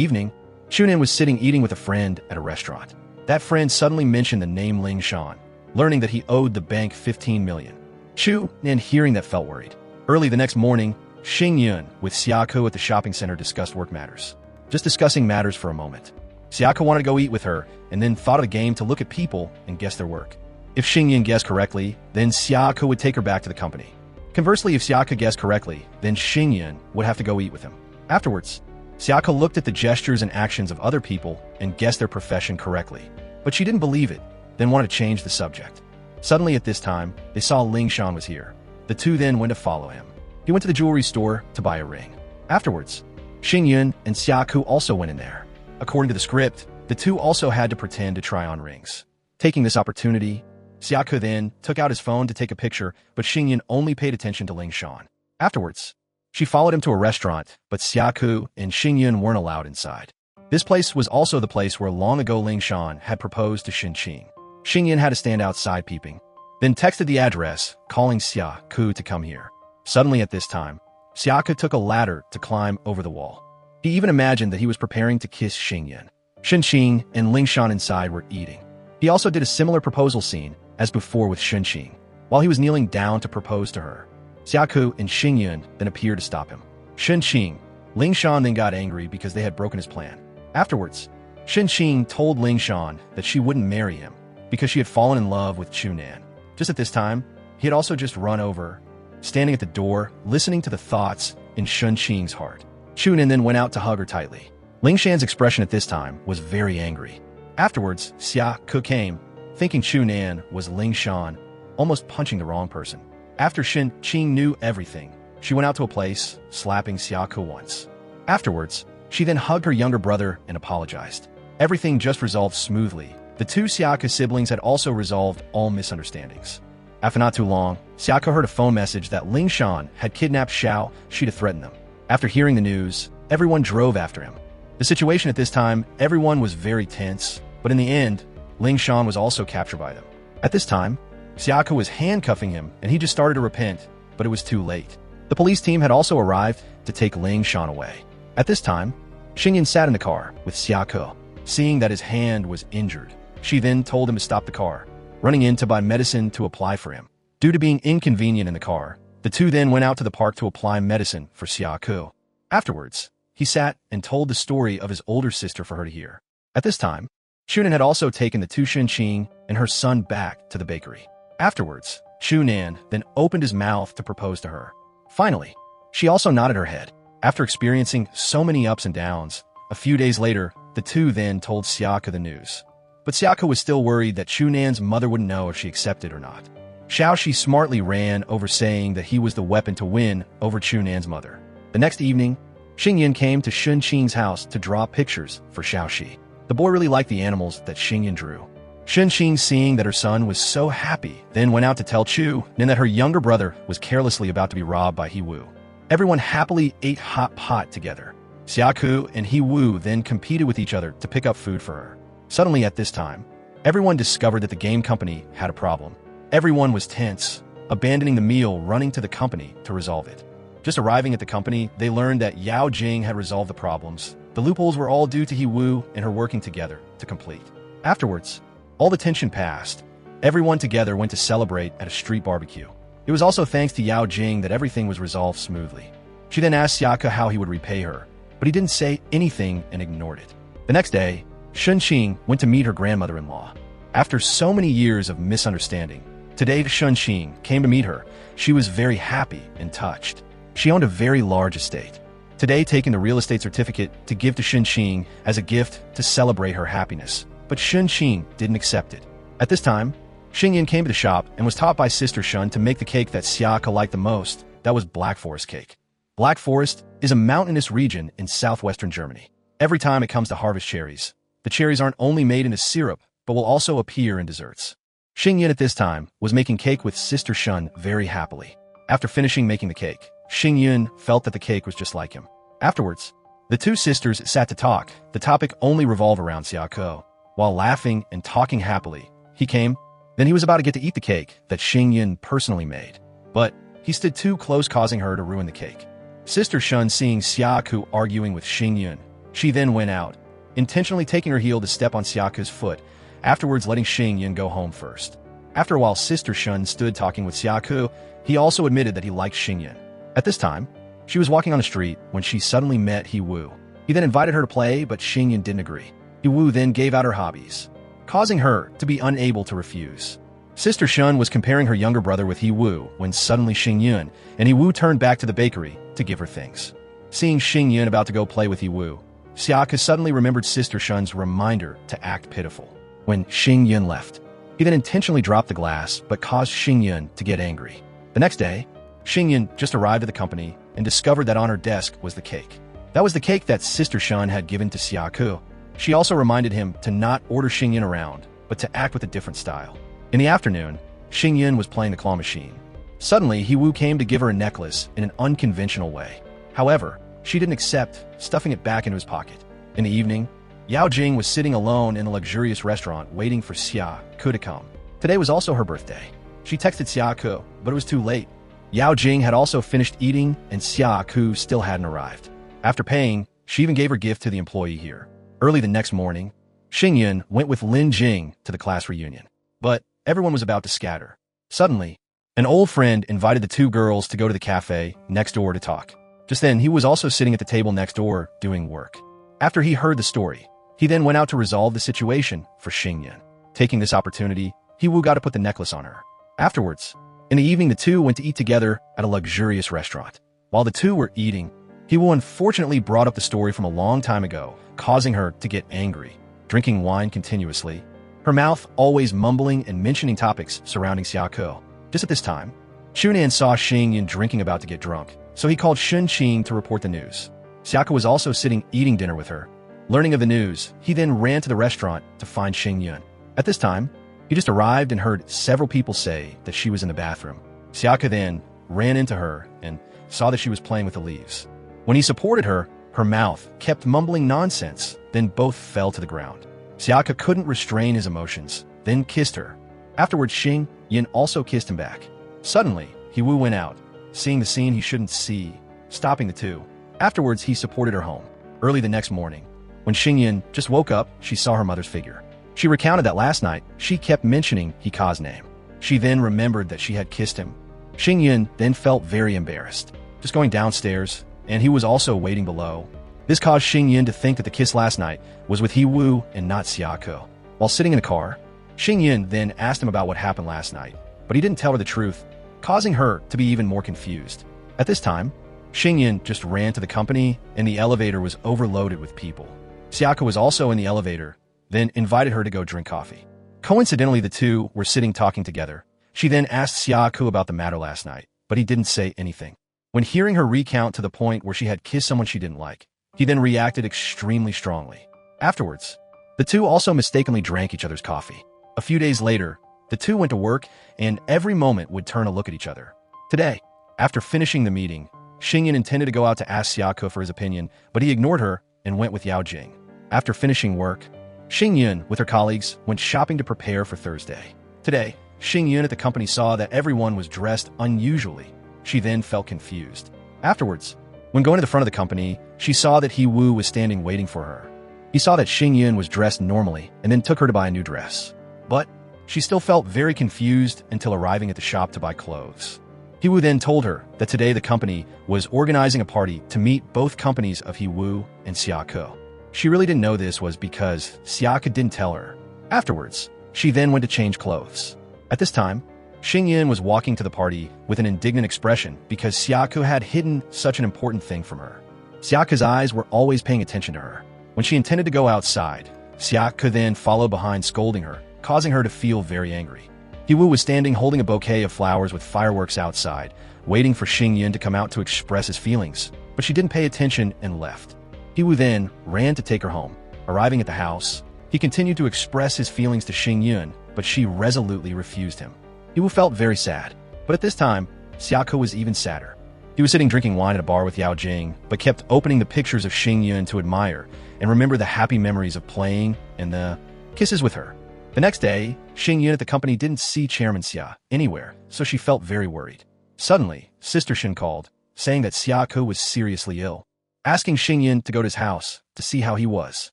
evening, Chunin was sitting eating with a friend at a restaurant. That friend suddenly mentioned the name Ling Shan, learning that he owed the bank 15 million. Chu, and hearing that, felt worried. Early the next morning, Xing Yun with Xia Ke at the shopping center discussed work matters. Just discussing matters for a moment. Xia Ke wanted to go eat with her, and then thought of a game to look at people and guess their work. If Xing Yun guessed correctly, then Xia Ke would take her back to the company. Conversely, if Xia Ke guessed correctly, then Xing Yun would have to go eat with him. Afterwards, Xia Ke looked at the gestures and actions of other people and guessed their profession correctly. But she didn't believe it, then wanted to change the subject. Suddenly at this time, they saw Ling Shan was here. The two then went to follow him. He went to the jewelry store to buy a ring. Afterwards, Xing Yun and Xia Ke also went in there. According to the script, the two also had to pretend to try on rings. Taking this opportunity, Xia Ke then took out his phone to take a picture, but Xing Yun only paid attention to Ling Shan. Afterwards, she followed him to a restaurant, but Xia Ke and Xing Yun weren't allowed inside. This place was also the place where long ago Ling Shan had proposed to Xin Qing. Xing Yun had to stand outside peeping, then texted the address, calling Xia Ke to come here. Suddenly at this time, Xia Ke took a ladder to climb over the wall. He even imagined that he was preparing to kiss Xing Yun. Xin Qing and Ling Shan inside were eating. He also did a similar proposal scene as before with Xin Qing, while he was kneeling down to propose to her. Xia Ke and Xing Yun then appeared to stop him. Xin Qing, Ling Shan then got angry because they had broken his plan. Afterwards, Xin Qing told Ling Shan that she wouldn't marry him because she had fallen in love with Chu Nan. Just at this time, he had also just run over, standing at the door, listening to the thoughts in Xin Qing's heart. Chu Nan then went out to hug her tightly. Ling Shan's expression at this time was very angry. Afterwards, Xia Ke came, thinking Chu Nan was Ling Shan, almost punching the wrong person. After Xin Qing knew everything, she went out to a place, slapping Xia Ke once. Afterwards, she then hugged her younger brother and apologized. Everything just resolved smoothly. The two Xia Ke siblings had also resolved all misunderstandings. After not too long, Xia Ke heard a phone message that Ling Shan had kidnapped Xiao Shi to threaten them. After hearing the news, everyone drove after him. The situation at this time, everyone was very tense, but in the end, Ling Shan was also captured by them. At this time, Xia Ke was handcuffing him and he just started to repent, but it was too late. The police team had also arrived to take Ling Shan away. At this time, Xing Yun sat in the car with Xia Ke. Seeing that his hand was injured, she then told him to stop the car, running in to buy medicine to apply for him. Due to being inconvenient in the car, the two then went out to the park to apply medicine for Xia Ke. Afterwards, he sat and told the story of his older sister for her to hear. At this time, Shunan had also taken the two Xinqing and her son back to the bakery. Afterwards, Shunan then opened his mouth to propose to her. Finally, she also nodded her head. After experiencing so many ups and downs, a few days later, the two then told Xia Ke the news. But Xia Ke was still worried that Shunan's mother wouldn't know if she accepted or not. Xiao Shi smartly ran over saying that he was the weapon to win over Shunan's mother. The next evening, Xing Yun came to Shun Qing's house to draw pictures for Xiao Shi. The boy really liked the animals that Xing Yun drew. Shun Qing, seeing that her son was so happy, then went out to tell Chu Nin that her younger brother was carelessly about to be robbed by He Wu. Everyone happily ate hot pot together. Xia Ke and He Wu then competed with each other to pick up food for her. Suddenly at this time, everyone discovered that the game company had a problem. Everyone was tense, abandoning the meal, running to the company to resolve it. Just arriving at the company, they learned that Yao Jing had resolved the problems. The loopholes were all due to He Wu and her working together to complete. Afterwards, all the tension passed. Everyone together went to celebrate at a street barbecue. It was also thanks to Yao Jing that everything was resolved smoothly. She then asked Xia Ke how he would repay her, but he didn't say anything and ignored it. The next day, Shun Qing went to meet her grandmother-in-law. After so many years of misunderstanding, today Shun Qing came to meet her. She was very happy and touched. She owned a very large estate. Today, taking the real estate certificate to give to Shun Qing as a gift to celebrate her happiness, but Shun Qing didn't accept it. At this time, Xing Yun came to the shop and was taught by Sister Shun to make the cake that Xia Ke liked the most. That was Black Forest cake. Black Forest is a mountainous region in southwestern Germany. Every time it comes to harvest cherries, the cherries aren't only made into syrup, but will also appear in desserts. Xing Yun at this time was making cake with Sister Shun very happily. After finishing making the cake, Xing Yun felt that the cake was just like him. Afterwards, the two sisters sat to talk. The topic only revolved around Xia Ke. While laughing and talking happily, he came. Then he was about to get to eat the cake that Xing Yun personally made. But he stood too close, causing her to ruin the cake. Sister Shun, seeing Xia Ke arguing with Xing Yun, she then went out, intentionally taking her heel to step on Xia Ke's foot, afterwards letting Xing Yun go home first. After a while, Sister Shun stood talking with Xia Ke. He also admitted that he liked Xing Yun. At this time, she was walking on the street when she suddenly met He Wu. He then invited her to play, but Xing Yun didn't agree. He Wu then gave out her hobbies, causing her to be unable to refuse. Sister Shun was comparing her younger brother with He Wu when suddenly Xing Yun and He Wu turned back to the bakery to give her things. Seeing Xing Yun about to go play with He Wu, Xia Ke suddenly remembered Sister Shun's reminder to act pitiful. When Xing Yun left, he then intentionally dropped the glass but caused Xing Yun to get angry. The next day, Xing Yun just arrived at the company and discovered that on her desk was the cake. That was the cake that Sister Shun had given to Xia Ke. She also reminded him to not order Xing Yun around, but to act with a different style. In the afternoon, Xing Yun was playing the claw machine. Suddenly, He Wu came to give her a necklace in an unconventional way. However, she didn't accept, stuffing it back into his pocket. In the evening, Yao Jing was sitting alone in a luxurious restaurant waiting for Xia Ke to come. Today was also her birthday. She texted Xia Ke, but it was too late. Yao Jing had also finished eating and Xia Ke still hadn't arrived. After paying, she even gave her gift to the employee here. Early the next morning, Xing Yun went with Lin Jing to the class reunion. But everyone was about to scatter. Suddenly, an old friend invited the two girls to go to the cafe next door to talk. Just then, he was also sitting at the table next door doing work. After he heard the story, he then went out to resolve the situation for Xing Yun. Taking this opportunity, He Wu got to put the necklace on her. Afterwards, in the evening, the two went to eat together at a luxurious restaurant. While the two were eating, He Wu unfortunately brought up the story from a long time ago, causing her to get angry, drinking wine continuously, her mouth always mumbling and mentioning topics surrounding Xia Ke. Just at this time, Shunan saw Xing Yun drinking about to get drunk, so he called Shun Qing to report the news. Xia Ke was also sitting eating dinner with her. Learning of the news, he then ran to the restaurant to find Xing Yun. At this time, He just arrived and heard several people say that she was in the bathroom. Xia Ke then ran into her and saw that she was playing with the leaves. When he supported her, her mouth kept mumbling nonsense, then both fell to the ground. Xia Ke couldn't restrain his emotions, then kissed her. Afterwards, Xing Yun also kissed him back. Suddenly, He Wu went out, seeing the scene he shouldn't see, stopping the two. Afterwards, he supported her home. Early the next morning, when Xing Yun just woke up, she saw her mother's figure. She recounted that last night, she kept mentioning He Ke's name. She then remembered that she had kissed him. Xing Yun then felt very embarrassed, just going downstairs, and he was also waiting below. This caused Xing Yun to think that the kiss last night was with He Wu and not Xia Ke. While sitting in the car, Xing Yun then asked him about what happened last night, but he didn't tell her the truth, causing her to be even more confused. At this time, Xing Yun just ran to the company, and the elevator was overloaded with people. Xia Ke was also in the elevator, then invited her to go drink coffee. Coincidentally, the two were sitting talking together. She then asked Xia Ke about the matter last night, but he didn't say anything. When hearing her recount to the point where she had kissed someone she didn't like, he then reacted extremely strongly. Afterwards, the two also mistakenly drank each other's coffee. A few days later, the two went to work, and every moment would turn a look at each other. Today, after finishing the meeting, Xing Yun intended to go out to ask Xia Ke for his opinion, but he ignored her and went with Yao Jing. After finishing work, Xing Yun, with her colleagues, went shopping to prepare for Thursday. Today, Xing Yun at the company saw that everyone was dressed unusually. She then felt confused. Afterwards, when going to the front of the company, she saw that He Wu was standing waiting for her. He saw that Xing Yun was dressed normally and then took her to buy a new dress. But she still felt very confused until arriving at the shop to buy clothes. He Wu then told her that today the company was organizing a party to meet both companies of He Wu and Xia Ke. She really didn't know this was because Xia Ke didn't tell her. Afterwards, she then went to change clothes. At this time, Xing Yun was walking to the party with an indignant expression because Xia Ke had hidden such an important thing from her. Xia Ke's eyes were always paying attention to her. When she intended to go outside, Xia Ke then followed behind, scolding her, causing her to feel very angry. He Wu was standing holding a bouquet of flowers with fireworks outside, waiting for Xing Yun to come out to express his feelings, but she didn't pay attention and left. He Wu then ran to take her home. Arriving at the house, he continued to express his feelings to Xing Yun, but she resolutely refused him. He Wu felt very sad, but at this time, Xia Ke was even sadder. He was sitting drinking wine at a bar with Yao Jing, but kept opening the pictures of Xing Yun to admire and remember the happy memories of playing and the kisses with her. The next day, Xing Yun at the company didn't see Chairman Xia anywhere, so she felt very worried. Suddenly, Sister Shin called, saying that Xia Ke was seriously ill, asking Xing Yun to go to his house to see how he was.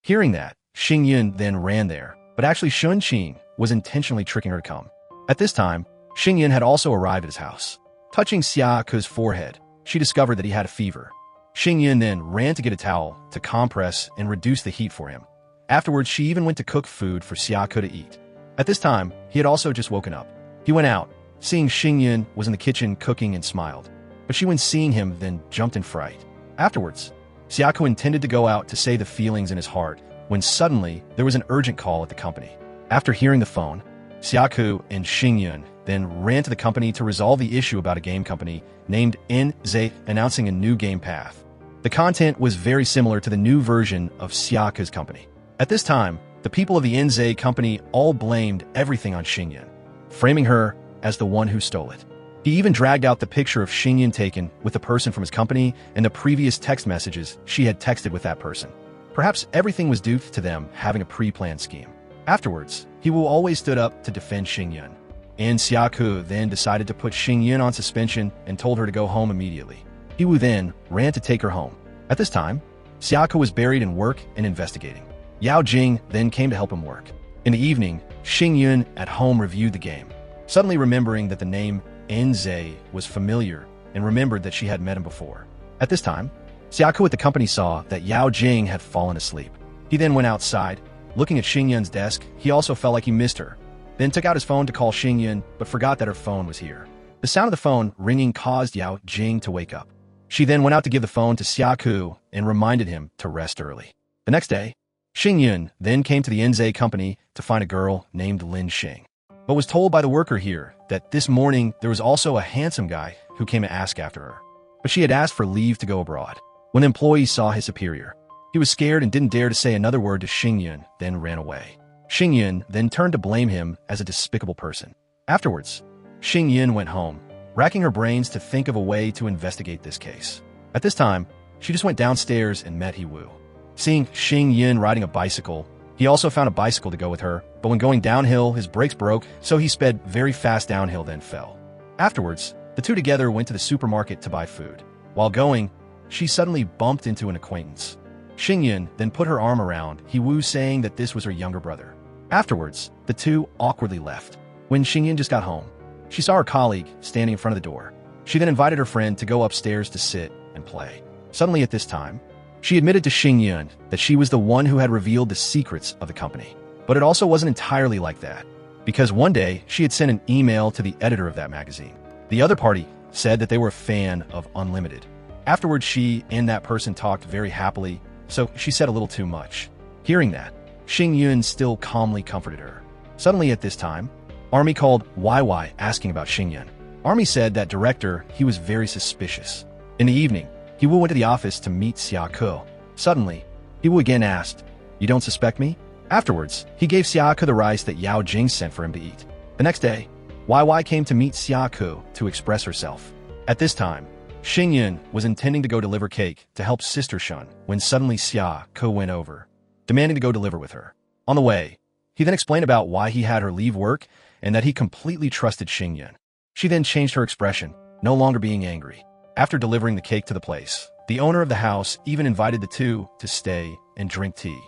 Hearing that, Xing Yun then ran there, but actually Shun Qing was intentionally tricking her to come. At this time, Xing Yun had also arrived at his house. Touching Xia Ke's forehead, she discovered that he had a fever. Xing Yun then ran to get a towel to compress and reduce the heat for him. Afterwards, she even went to cook food for Xia Ke to eat. At this time, he had also just woken up. He went out, seeing Xing Yun was in the kitchen cooking, and smiled. But she, when seeing him, then jumped in fright. Afterwards, Xia Ke intended to go out to say the feelings in his heart, when suddenly there was an urgent call at the company. After hearing the phone, Xia Ke and Xing Yun then ran to the company to resolve the issue about a game company named NZ announcing a new game path. The content was very similar to the new version of Xia Ke's company. At this time, the people of the NZ company all blamed everything on Xing Yun, framing her as the one who stole it. He even dragged out the picture of Xing Yun taken with the person from his company and the previous text messages she had texted with that person. Perhaps everything was due to them having a pre-planned scheme. Afterwards, He Wu always stood up to defend Xing Yun, and Xia Ke then decided to put Xing Yun on suspension and told her to go home immediately. He Wu then ran to take her home. At this time, Xia Ke was buried in work and investigating. Yao Jing then came to help him work. In the evening, Xing Yun at home reviewed the game, suddenly remembering that the name NZ was familiar and remembered that she had met him before. At this time, Xia Ke at the company saw that Yao Jing had fallen asleep. He then went outside. Looking at Xing Yun's desk, he also felt like he missed her, then took out his phone to call Xing Yun, but forgot that her phone was here. The sound of the phone ringing caused Yao Jing to wake up. She then went out to give the phone to Xia Ke and reminded him to rest early. The next day, Xing Yun then came to the NZ company to find a girl named Lin Xing, but was told by the worker here that this morning there was also a handsome guy who came to ask after her, but she had asked for leave to go abroad. When the employee saw his superior, he was scared and didn't dare to say another word to Xing Yun, then ran away. Xing Yun then turned to blame him as a despicable person. Afterwards, Xing Yun went home, racking her brains to think of a way to investigate this case. At this time, she just went downstairs and met He-woo. Seeing Xing Yun riding a bicycle, he also found a bicycle to go with her, but when going downhill, his brakes broke, so he sped very fast downhill then fell. Afterwards, the two together went to the supermarket to buy food. While going, she suddenly bumped into an acquaintance. Xing Yun then put her arm around He-woo, saying that this was her younger brother. Afterwards, the two awkwardly left. When Xing Yun just got home, she saw her colleague standing in front of the door. She then invited her friend to go upstairs to sit and play. Suddenly at this time, she admitted to Xing Yun that she was the one who had revealed the secrets of the company. But it also wasn't entirely like that, because one day she had sent an email to the editor of that magazine. The other party said that they were a fan of Unlimited. Afterwards, she and that person talked very happily, so she said a little too much. Hearing that, Xing Yun still calmly comforted her. Suddenly at this time, Army called YY asking about Xing Yun. Army said that director, he was very suspicious. In the evening, He-woo went to the office to meet Xia Ke. Suddenly, He-woo again asked, "You don't suspect me?" Afterwards, he gave Xia Ke the rice that Yao Jing sent for him to eat. The next day, YY came to meet Xia Ke to express herself. At this time, Xing Yun was intending to go deliver cake to help Sister Shun when suddenly Xia Ke went over, demanding to go deliver with her. On the way, he then explained about why he had her leave work and that he completely trusted Xing Yun. She then changed her expression, no longer being angry. After delivering the cake to the place, the owner of the house even invited the two to stay and drink tea.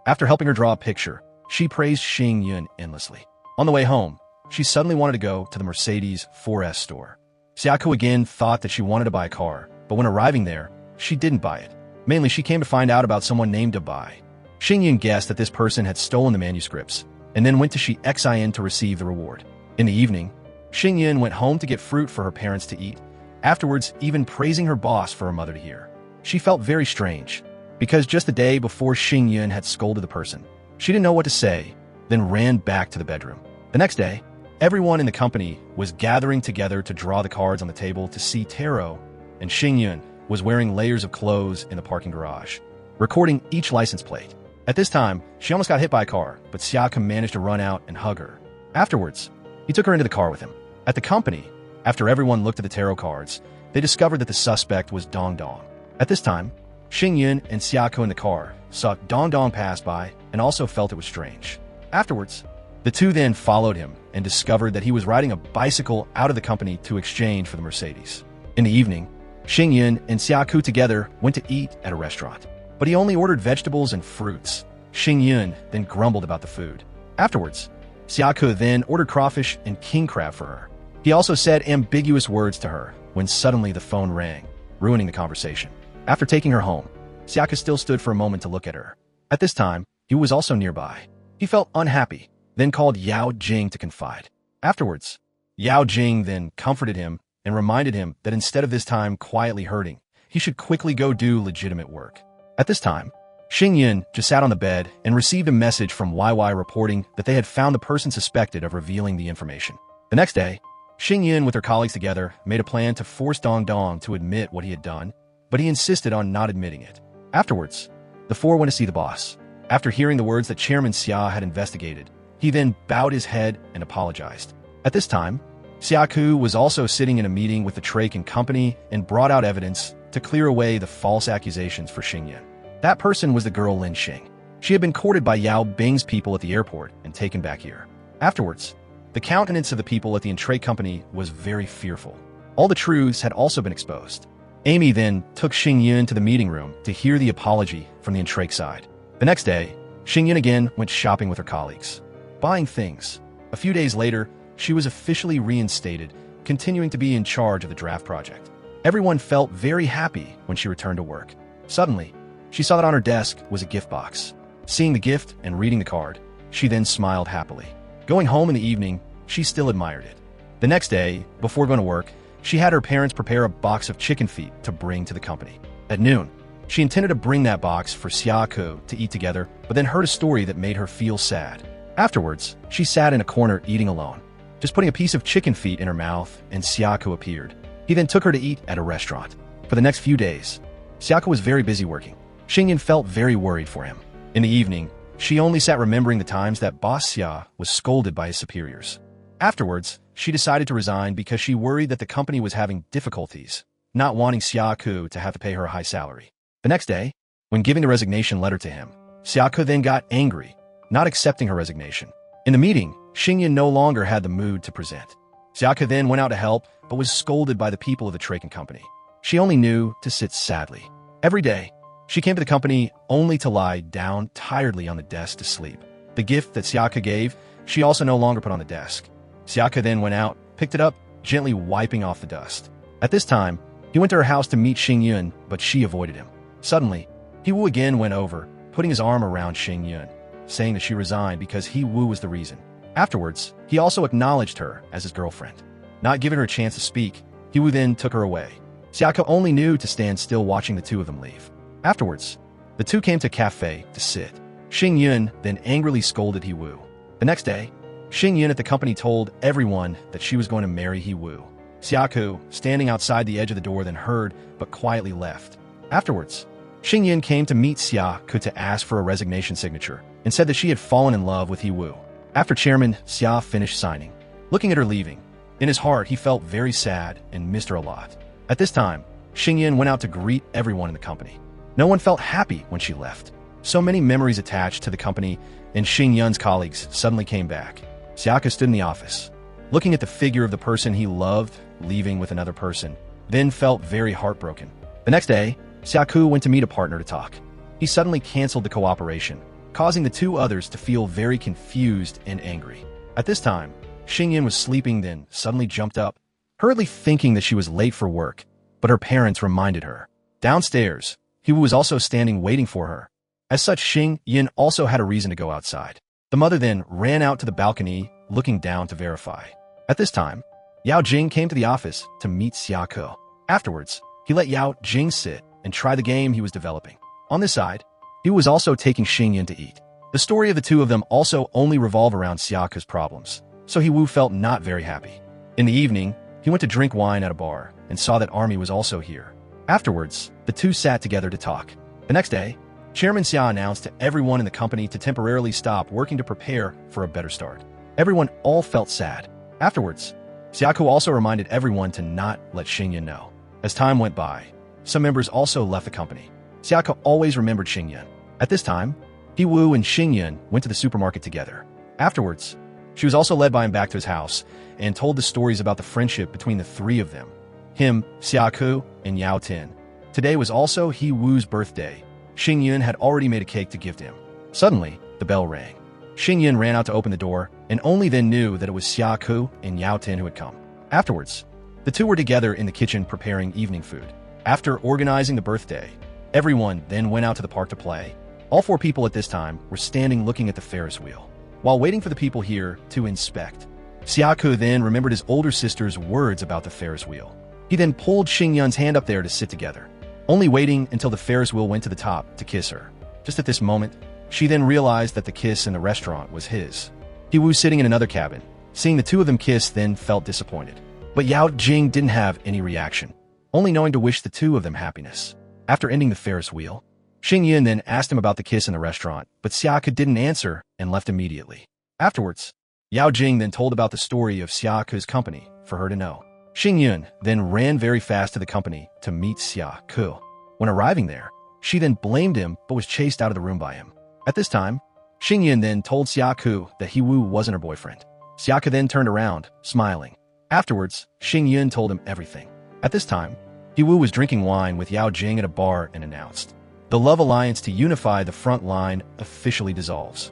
After helping her draw a picture, she praised Xing Yun endlessly. On the way home, she suddenly wanted to go to the Mercedes 4S store. Xia Ke again thought that she wanted to buy a car, but when arriving there, she didn't buy it. Mainly, she came to find out about someone named Dubai. Xing Yun guessed that this person had stolen the manuscripts, and then went to Xing to receive the reward. In the evening, Xing Yun went home to get fruit for her parents to eat, afterwards even praising her boss for her mother to hear. She felt very strange, because just the day before Xing Yun had scolded the person. She didn't know what to say, then ran back to the bedroom. The next day, everyone in the company was gathering together to draw the cards on the table to see tarot, and Xing Yun was wearing layers of clothes in the parking garage, recording each license plate. At this time, she almost got hit by a car, but Xia Ke managed to run out and hug her. Afterwards, he took her into the car with him. At the company, after everyone looked at the tarot cards, they discovered that the suspect was Dong Dong. At this time, Xing Yun and Xia Ke in the car saw Dong Dong pass by and also felt it was strange. Afterwards, the two then followed him and discovered that he was riding a bicycle out of the company to exchange for the Mercedes. In the evening, Xing Yun and Xia Ke together went to eat at a restaurant, but he only ordered vegetables and fruits. Xing Yun then grumbled about the food. Afterwards, Xia Ke then ordered crawfish and king crab for her. He also said ambiguous words to her when suddenly the phone rang, ruining the conversation. After taking her home, Xia Ke still stood for a moment to look at her. At this time, he was also nearby. He felt unhappy, then called Yao Jing to confide. Afterwards, Yao Jing then comforted him and reminded him that instead of this time quietly hurting, he should quickly go do legitimate work. At this time, Xing Yun just sat on the bed and received a message from YY reporting that they had found the person suspected of revealing the information. The next day, Xing Yun with her colleagues together made a plan to force Dong Dong to admit what he had done, but he insisted on not admitting it. Afterwards, the four went to see the boss. After hearing the words that Chairman Xia had investigated, he then bowed his head and apologized. At this time, Xia Ke was also sitting in a meeting with the Trake and company and brought out evidence to clear away the false accusations for Xing Yun. That person was the girl Lin Xing. She had been courted by Yao Bing's people at the airport and taken back here. Afterwards, the countenance of the people at the Trake company was very fearful. All the truths had also been exposed. Amy then took Xing Yun to the meeting room to hear the apology from the Trake side. The next day, Xing Yun again went shopping with her colleagues, buying things. A few days later, she was officially reinstated, continuing to be in charge of the draft project. Everyone felt very happy when she returned to work. Suddenly, she saw that on her desk was a gift box. Seeing the gift and reading the card, she then smiled happily. Going home in the evening, she still admired it. The next day, before going to work, she had her parents prepare a box of chicken feet to bring to the company. At noon, she intended to bring that box for Xia Ke to eat together, but then heard a story that made her feel sad. Afterwards, she sat in a corner eating alone, just putting a piece of chicken feet in her mouth, and Xia Ke appeared. He then took her to eat at a restaurant. For the next few days, Xia Ke was very busy working. Xing Yun felt very worried for him. In the evening, She only sat remembering the times that boss Xia was scolded by his superiors. Afterwards, she decided to resign because she worried that the company was having difficulties, not wanting Xia Ke to have to pay her a high salary. The next day, when giving the resignation letter to him, Xia Ke then got angry, not accepting her resignation. In the meeting, Xing Yun no longer had the mood to present. Xia Ke then went out to help, but was scolded by the people of the Traken company. She only knew to sit sadly. Every day, she came to the company only to lie down tiredly on the desk to sleep. The gift that Xia Ke gave, she also no longer put on the desk. Xia Ke then went out, picked it up, gently wiping off the dust. At this time, he went to her house to meet Xing Yun, but she avoided him. Suddenly, He Wu again went over, putting his arm around Xing Yun, saying that she resigned because He Wu was the reason. Afterwards, he also acknowledged her as his girlfriend. Not giving her a chance to speak, He Wu then took her away. Xia Ke only knew to stand still watching the two of them leave. Afterwards, the two came to a cafe to sit. Xing Yun then angrily scolded He Wu. The next day, Xing Yun at the company told everyone that she was going to marry He Wu. Xia Ke, standing outside the edge of the door, then heard but quietly left. Afterwards, Xing Yun came to meet Xia Ke to ask for a resignation signature and said that she had fallen in love with He Wu. After Chairman Xia finished signing, looking at her leaving, in his heart he felt very sad and missed her a lot. At this time, Xing Yun went out to greet everyone in the company. No one felt happy when she left. So many memories attached to the company, and Xing Yun's colleagues suddenly came back. Xia Ke stood in the office, looking at the figure of the person he loved leaving with another person, then felt very heartbroken. The next day, Xia Ke went to meet a partner to talk. He suddenly canceled the cooperation, causing the two others to feel very confused and angry. At this time, Xing Yun was sleeping, then suddenly jumped up, hurriedly thinking that she was late for work, but her parents reminded her. Downstairs, He Wu was also standing waiting for her. As such, Xing Yun also had a reason to go outside. The mother then ran out to the balcony, looking down to verify. At this time, Yao Jing came to the office to meet Xia Ke. Afterwards, he let Yao Jing sit and try the game he was developing. On this side, he was also taking Xing Yun to eat. The story of the two of them also only revolved around Xia Ke's problems, so He Wu felt not very happy. In the evening, he went to drink wine at a bar and saw that Army was also here. Afterwards, the two sat together to talk. The next day, Chairman Xia announced to everyone in the company to temporarily stop working to prepare for a better start. Everyone all felt sad. Afterwards, Xia Ke also reminded everyone to not let Xing Yun know. As time went by, some members also left the company. Xia Ke always remembered Xing Yun. At this time, He Wu and Xing Yun went to the supermarket together. Afterwards, she was also led by him back to his house and told the stories about the friendship between the three of them, him, Xia Ke, and Yao Tin. Today was also He Wu's birthday. Xing Yun had already made a cake to give to him. Suddenly, the bell rang. Xing Yun ran out to open the door and only then knew that it was Xia Ke and Yao Tin who had come. Afterwards, the two were together in the kitchen preparing evening food. After organizing the birthday, everyone then went out to the park to play. All four people at this time were standing looking at the Ferris wheel, while waiting for the people here to inspect. Xia Ke then remembered his older sister's words about the Ferris wheel. He then pulled Xing Yun's hand up there to sit together, only waiting until the Ferris wheel went to the top to kiss her. Just at this moment, she then realized that the kiss in the restaurant was his. He Wu, sitting in another cabin, seeing the two of them kiss, then felt disappointed. But Yao Jing didn't have any reaction, only knowing to wish the two of them happiness. After ending the Ferris wheel, Xing Yun then asked him about the kiss in the restaurant, but Xia Ke didn't answer and left immediately. Afterwards, Yao Jing then told about the story of Xia Ke's company for her to know. Xing Yun then ran very fast to the company to meet Xia Ke. When arriving there, she then blamed him but was chased out of the room by him. At this time, Xing Yun then told Xia Ke that He Wu wasn't her boyfriend. Xia Ke then turned around, smiling. Afterwards, Xing Yun told him everything. At this time, He Wu was drinking wine with Yao Jing at a bar and announced, "The love alliance to unify the front line officially dissolves."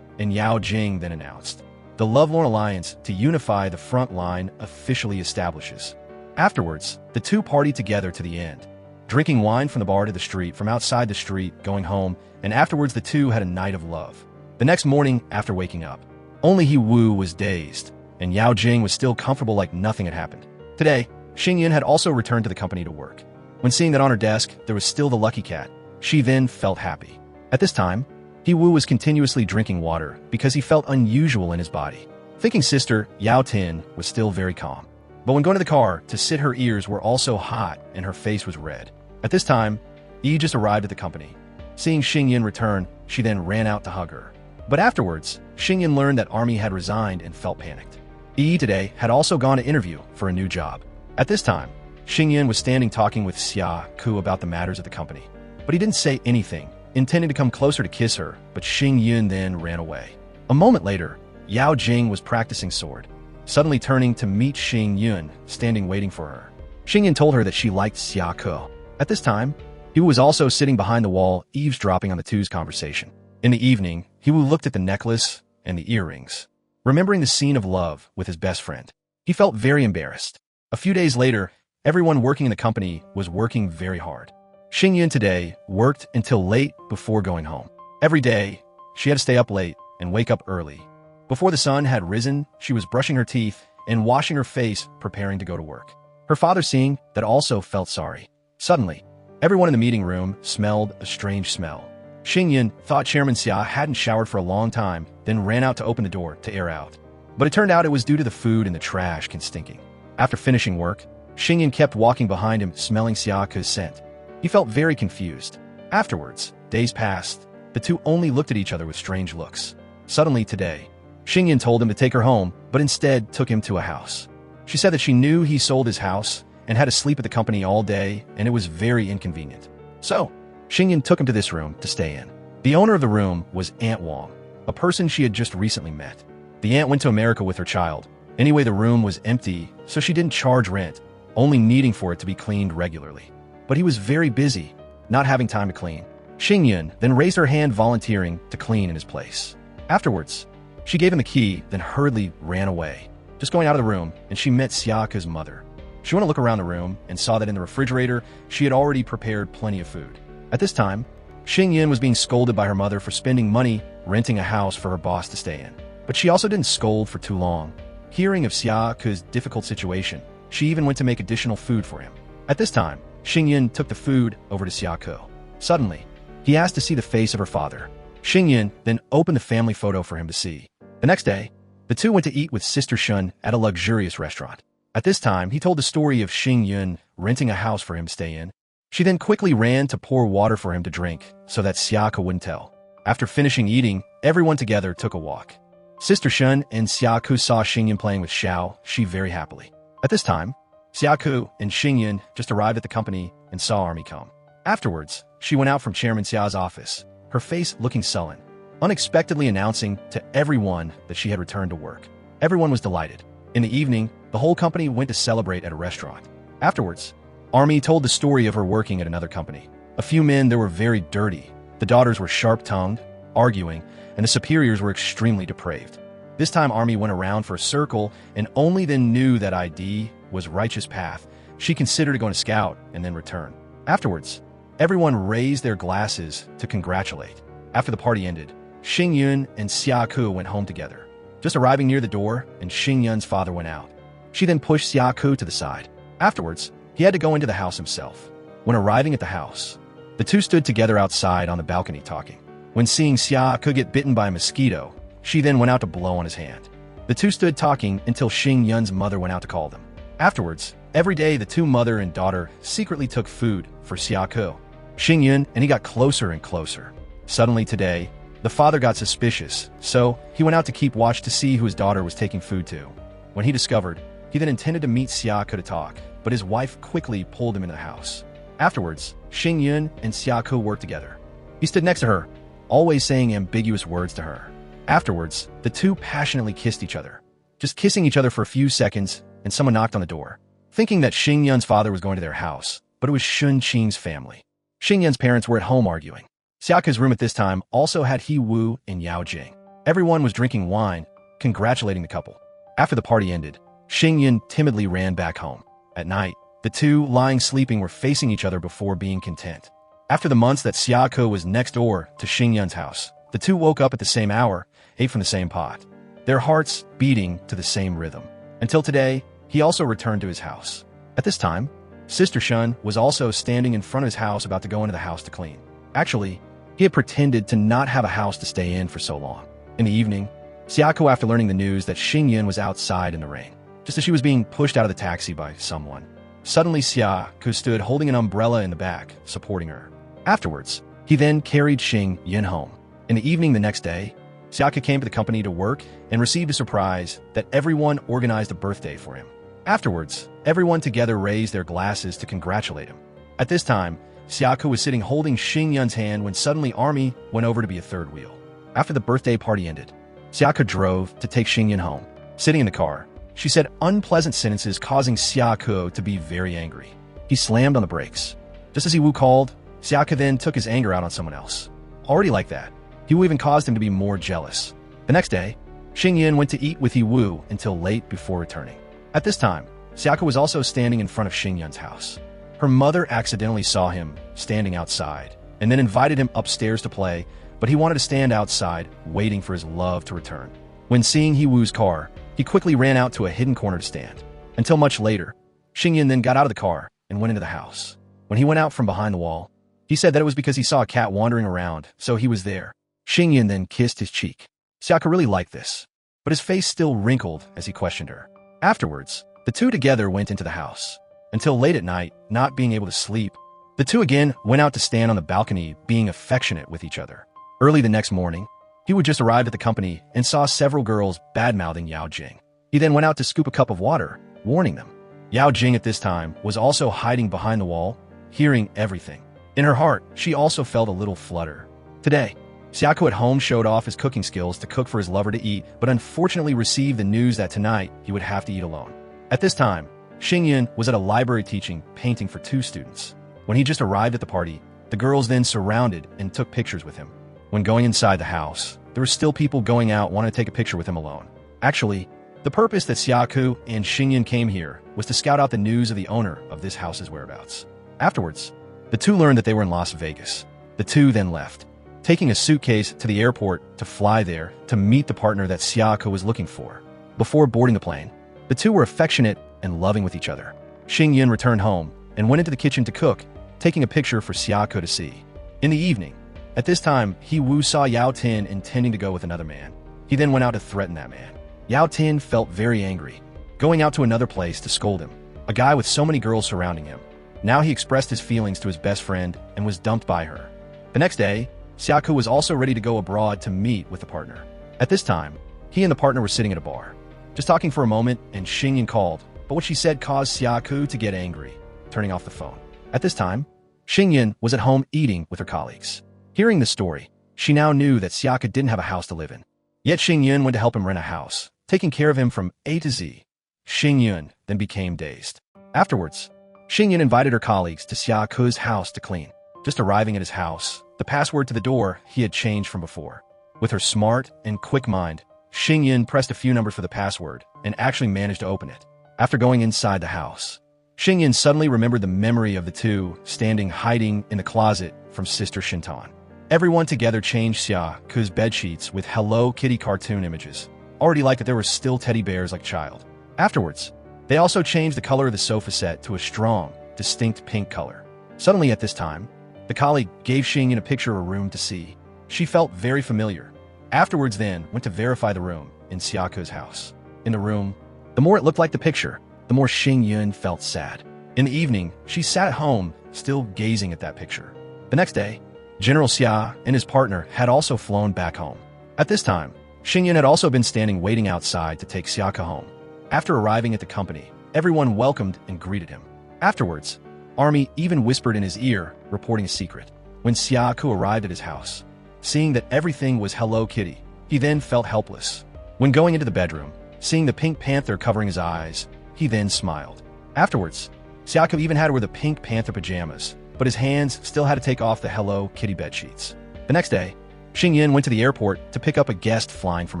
And Yao Jing then announced, "The lovelorn alliance to unify the front line officially establishes." Afterwards, the two partied together to the end, drinking wine from the bar to the street, from outside the street, going home, and afterwards the two had a night of love. The next morning, after waking up, only He Wu was dazed, and Yao Jing was still comfortable like nothing had happened. Today, Xing Yun had also returned to the company to work. When seeing that on her desk there was still the lucky cat, she then felt happy. At this time, He Wu was continuously drinking water because he felt unusual in his body. Thinking sister Yao Tin was still very calm. But when going to the car to sit, her ears were also hot and her face was red. At this time, Yi just arrived at the company. Seeing Xing Yun return, she then ran out to hug her. But afterwards, Xing Yun learned that Army had resigned and felt panicked. Yi today had also gone to interview for a new job. At this time, Xing Yun was standing talking with Xia Ke about the matters of the company. But he didn't say anything, intending to come closer to kiss her, but Xing Yun then ran away. A moment later, Yao Jing was practicing sword, suddenly turning to meet Xing Yun, standing waiting for her. Xing Yun told her that she liked Xia Ke. At this time, He was also sitting behind the wall, eavesdropping on the two's conversation. In the evening, He looked at the necklace and the earrings, remembering the scene of love with his best friend. He felt very embarrassed. A few days later, everyone working in the company was working very hard. Xing Yun today worked until late before going home. Every day, she had to stay up late and wake up early. Before the sun had risen, she was brushing her teeth and washing her face, preparing to go to work. Her father, seeing that, also felt sorry. Suddenly, everyone in the meeting room smelled a strange smell. Xing Yun thought Chairman Xia hadn't showered for a long time, then ran out to open the door to air out. But it turned out it was due to the food in the trash can stinking. After finishing work, Xing Yun kept walking behind him, smelling Xia Ke's scent. He felt very confused. Afterwards, days passed. The two only looked at each other with strange looks. Suddenly today, Xing Yun told him to take her home, but instead took him to a house. She said that she knew he sold his house and had to sleep at the company all day, and it was very inconvenient. So, Xing Yun took him to this room to stay in. The owner of the room was Aunt Wang, a person she had just recently met. The aunt went to America with her child. Anyway, the room was empty, so she didn't charge rent, only needing for it to be cleaned regularly. But he was very busy, not having time to clean. Xing Yun then raised her hand, volunteering to clean in his place. Afterwards, she gave him the key, then hurriedly ran away. Just going out of the room, and she met Xia Ke's mother. She went to look around the room and saw that in the refrigerator, she had already prepared plenty of food. At this time, Xing Yun was being scolded by her mother for spending money renting a house for her boss to stay in. But she also didn't scold for too long. Hearing of Xia Ke's difficult situation, she even went to make additional food for him. At this time, Xing Yun took the food over to Xia Ke. Suddenly, he asked to see the face of her father. Xing Yun then opened the family photo for him to see. The next day, the two went to eat with Sister Shun at a luxurious restaurant. At this time, he told the story of Xing Yun renting a house for him to stay in. She then quickly ran to pour water for him to drink so that Xia Ke wouldn't tell. After finishing eating, everyone together took a walk. Sister Shun and Xia Ke saw Xing Yun playing with Xiao Shi very happily. At this time, Xia Ke and Xing Yun just arrived at the company and saw Army come. Afterwards, she went out from Chairman Xia's office, her face looking sullen, unexpectedly announcing to everyone that she had returned to work. Everyone was delighted. In the evening, the whole company went to celebrate at a restaurant. Afterwards, Army told the story of her working at another company. A few men there were very dirty. The daughters were sharp-tongued, arguing, and the superiors were extremely depraved. This time, Army went around for a circle and only then knew that ID was righteous path. She considered going to scout and then return. Afterwards, everyone raised their glasses to congratulate. After the party ended, Xing Yun and Xia Ke went home together. Just arriving near the door, and Xing Yun's father went out. She then pushed Xia Ke to the side. Afterwards, he had to go into the house himself. When arriving at the house, the two stood together outside on the balcony talking. When seeing Xia Ke get bitten by a mosquito, she then went out to blow on his hand. The two stood talking until Xing Yun's mother went out to call them. Afterwards, every day the two mother and daughter secretly took food for Xia Ke. Xing Yun and he got closer and closer. Suddenly today, the father got suspicious, so he went out to keep watch to see who his daughter was taking food to. When he discovered, he then intended to meet Xia Ke to talk, but his wife quickly pulled him into the house. Afterwards, Xing Yun and Xia Ke worked together. He stood next to her, always saying ambiguous words to her. Afterwards, the two passionately kissed each other, just kissing each other for a few seconds, and someone knocked on the door, thinking that Xing Yun's father was going to their house, but it was Shun Qing's family. Xing Yun's parents were at home arguing. Xia Ke's room at this time also had He Wu and Yao Jing. Everyone was drinking wine, congratulating the couple. After the party ended, Xing Yun timidly ran back home. At night, the two, lying sleeping, were facing each other before being content. After the months that Xia Ke was next door to Xing Yun's house, the two woke up at the same hour, ate from the same pot, their hearts beating to the same rhythm. Until today, he also returned to his house. At this time, Sister Shun was also standing in front of his house about to go into the house to clean. Actually, he had pretended to not have a house to stay in for so long. In the evening, Xia Ke, after learning the news that Xing Yun was outside in the rain, just as she was being pushed out of the taxi by someone, suddenly Xia Ke stood holding an umbrella in the back, supporting her. Afterwards, he then carried Xing Yun home. In the evening the next day, Xia Ke came to the company to work and received a surprise that everyone organized a birthday for him. Afterwards, everyone together raised their glasses to congratulate him. At this time, Xia Ke was sitting holding Xing Yun's hand when suddenly Army went over to be a third wheel. After the birthday party ended, Xia Ke drove to take Xing Yun home. Sitting in the car, she said unpleasant sentences causing Xia Ke to be very angry. He slammed on the brakes. Just as Wu called, Xia Ke then took his anger out on someone else. Already like that, Wu even caused him to be more jealous. The next day, Xing Yun went to eat with Wu until late before returning. At this time, Xia Ke was also standing in front of Xing Yun's house. Her mother accidentally saw him standing outside and then invited him upstairs to play, but he wanted to stand outside, waiting for his love to return. When seeing Wu's car, he quickly ran out to a hidden corner to stand. Until much later, Xing Yun then got out of the car and went into the house. When he went out from behind the wall, he said that it was because he saw a cat wandering around, so he was there. Xing Yun then kissed his cheek. Xia Ke really liked this, but his face still wrinkled as he questioned her. Afterwards, the two together went into the house. Until late at night, not being able to sleep, the two again went out to stand on the balcony, being affectionate with each other. Early the next morning, he would just arrived at the company and saw several girls bad-mouthing Yao Jing. He then went out to scoop a cup of water, warning them. Yao Jing at this time was also hiding behind the wall, hearing everything. In her heart, she also felt a little flutter. Today, Xia Ke at home showed off his cooking skills to cook for his lover to eat, but unfortunately received the news that tonight he would have to eat alone. At this time, Xing Yun was at a library teaching painting for 2 students. When he just arrived at the party, the girls then surrounded and took pictures with him. When going inside the house, there were still people going out wanting to take a picture with him alone. Actually, the purpose that Xia Ke and Xing Yun came here was to scout out the news of the owner of this house's whereabouts. Afterwards, the two learned that they were in Las Vegas. The two then left, taking a suitcase to the airport to fly there to meet the partner that Xia Ke was looking for. Before boarding the plane, the two were affectionate and loving with each other. Xing Yun returned home and went into the kitchen to cook, taking a picture for Xia Ke to see. In the evening, at this time, Wu saw Yao Tin intending to go with another man. He then went out to threaten that man. Yao Tin felt very angry, going out to another place to scold him, a guy with so many girls surrounding him. Now he expressed his feelings to his best friend and was dumped by her. The next day, Xia Ke was also ready to go abroad to meet with the partner. At this time, he and the partner were sitting at a bar, just talking for a moment, and Xing Yun called, but what she said caused Xia Ke to get angry, turning off the phone. At this time, Xing Yun was at home eating with her colleagues. Hearing the story, she now knew that Xia Ke didn't have a house to live in. Yet Xing Yun went to help him rent a house, taking care of him from A to Z. Xing Yun then became dazed. Afterwards, Xing Yun invited her colleagues to Xia Ke's house to clean. Just arriving at his house, the password to the door he had changed from before. With her smart and quick mind, Xing Yun pressed a few numbers for the password and actually managed to open it. After going inside the house, Xing Yun suddenly remembered the memory of the two standing hiding in the closet from Sister Shintan. Everyone together changed Xia Ke's bedsheets with Hello Kitty cartoon images. Already like that there were still teddy bears like child. Afterwards, they also changed the color of the sofa set to a strong, distinct pink color. Suddenly at this time, the colleague gave Xing Yun a picture of a room to see. She felt very familiar. Afterwards then went to verify the room in Xia Ke's house. In the room, the more it looked like the picture, the more Xing Yun felt sad. In the evening, she sat at home, still gazing at that picture. The next day, General Xia and his partner had also flown back home. At this time, Xing Yun had also been standing waiting outside to take Xia Ke home. After arriving at the company, everyone welcomed and greeted him. Afterwards, Army even whispered in his ear, reporting a secret. When Xia Ke arrived at his house, seeing that everything was Hello Kitty, he then felt helpless. When going into the bedroom, seeing the Pink Panther covering his eyes, he then smiled. Afterwards, Xia Ke even had to wear the Pink Panther pajamas, but his hands still had to take off the Hello Kitty bedsheets. The next day, Xing Yun went to the airport to pick up a guest flying from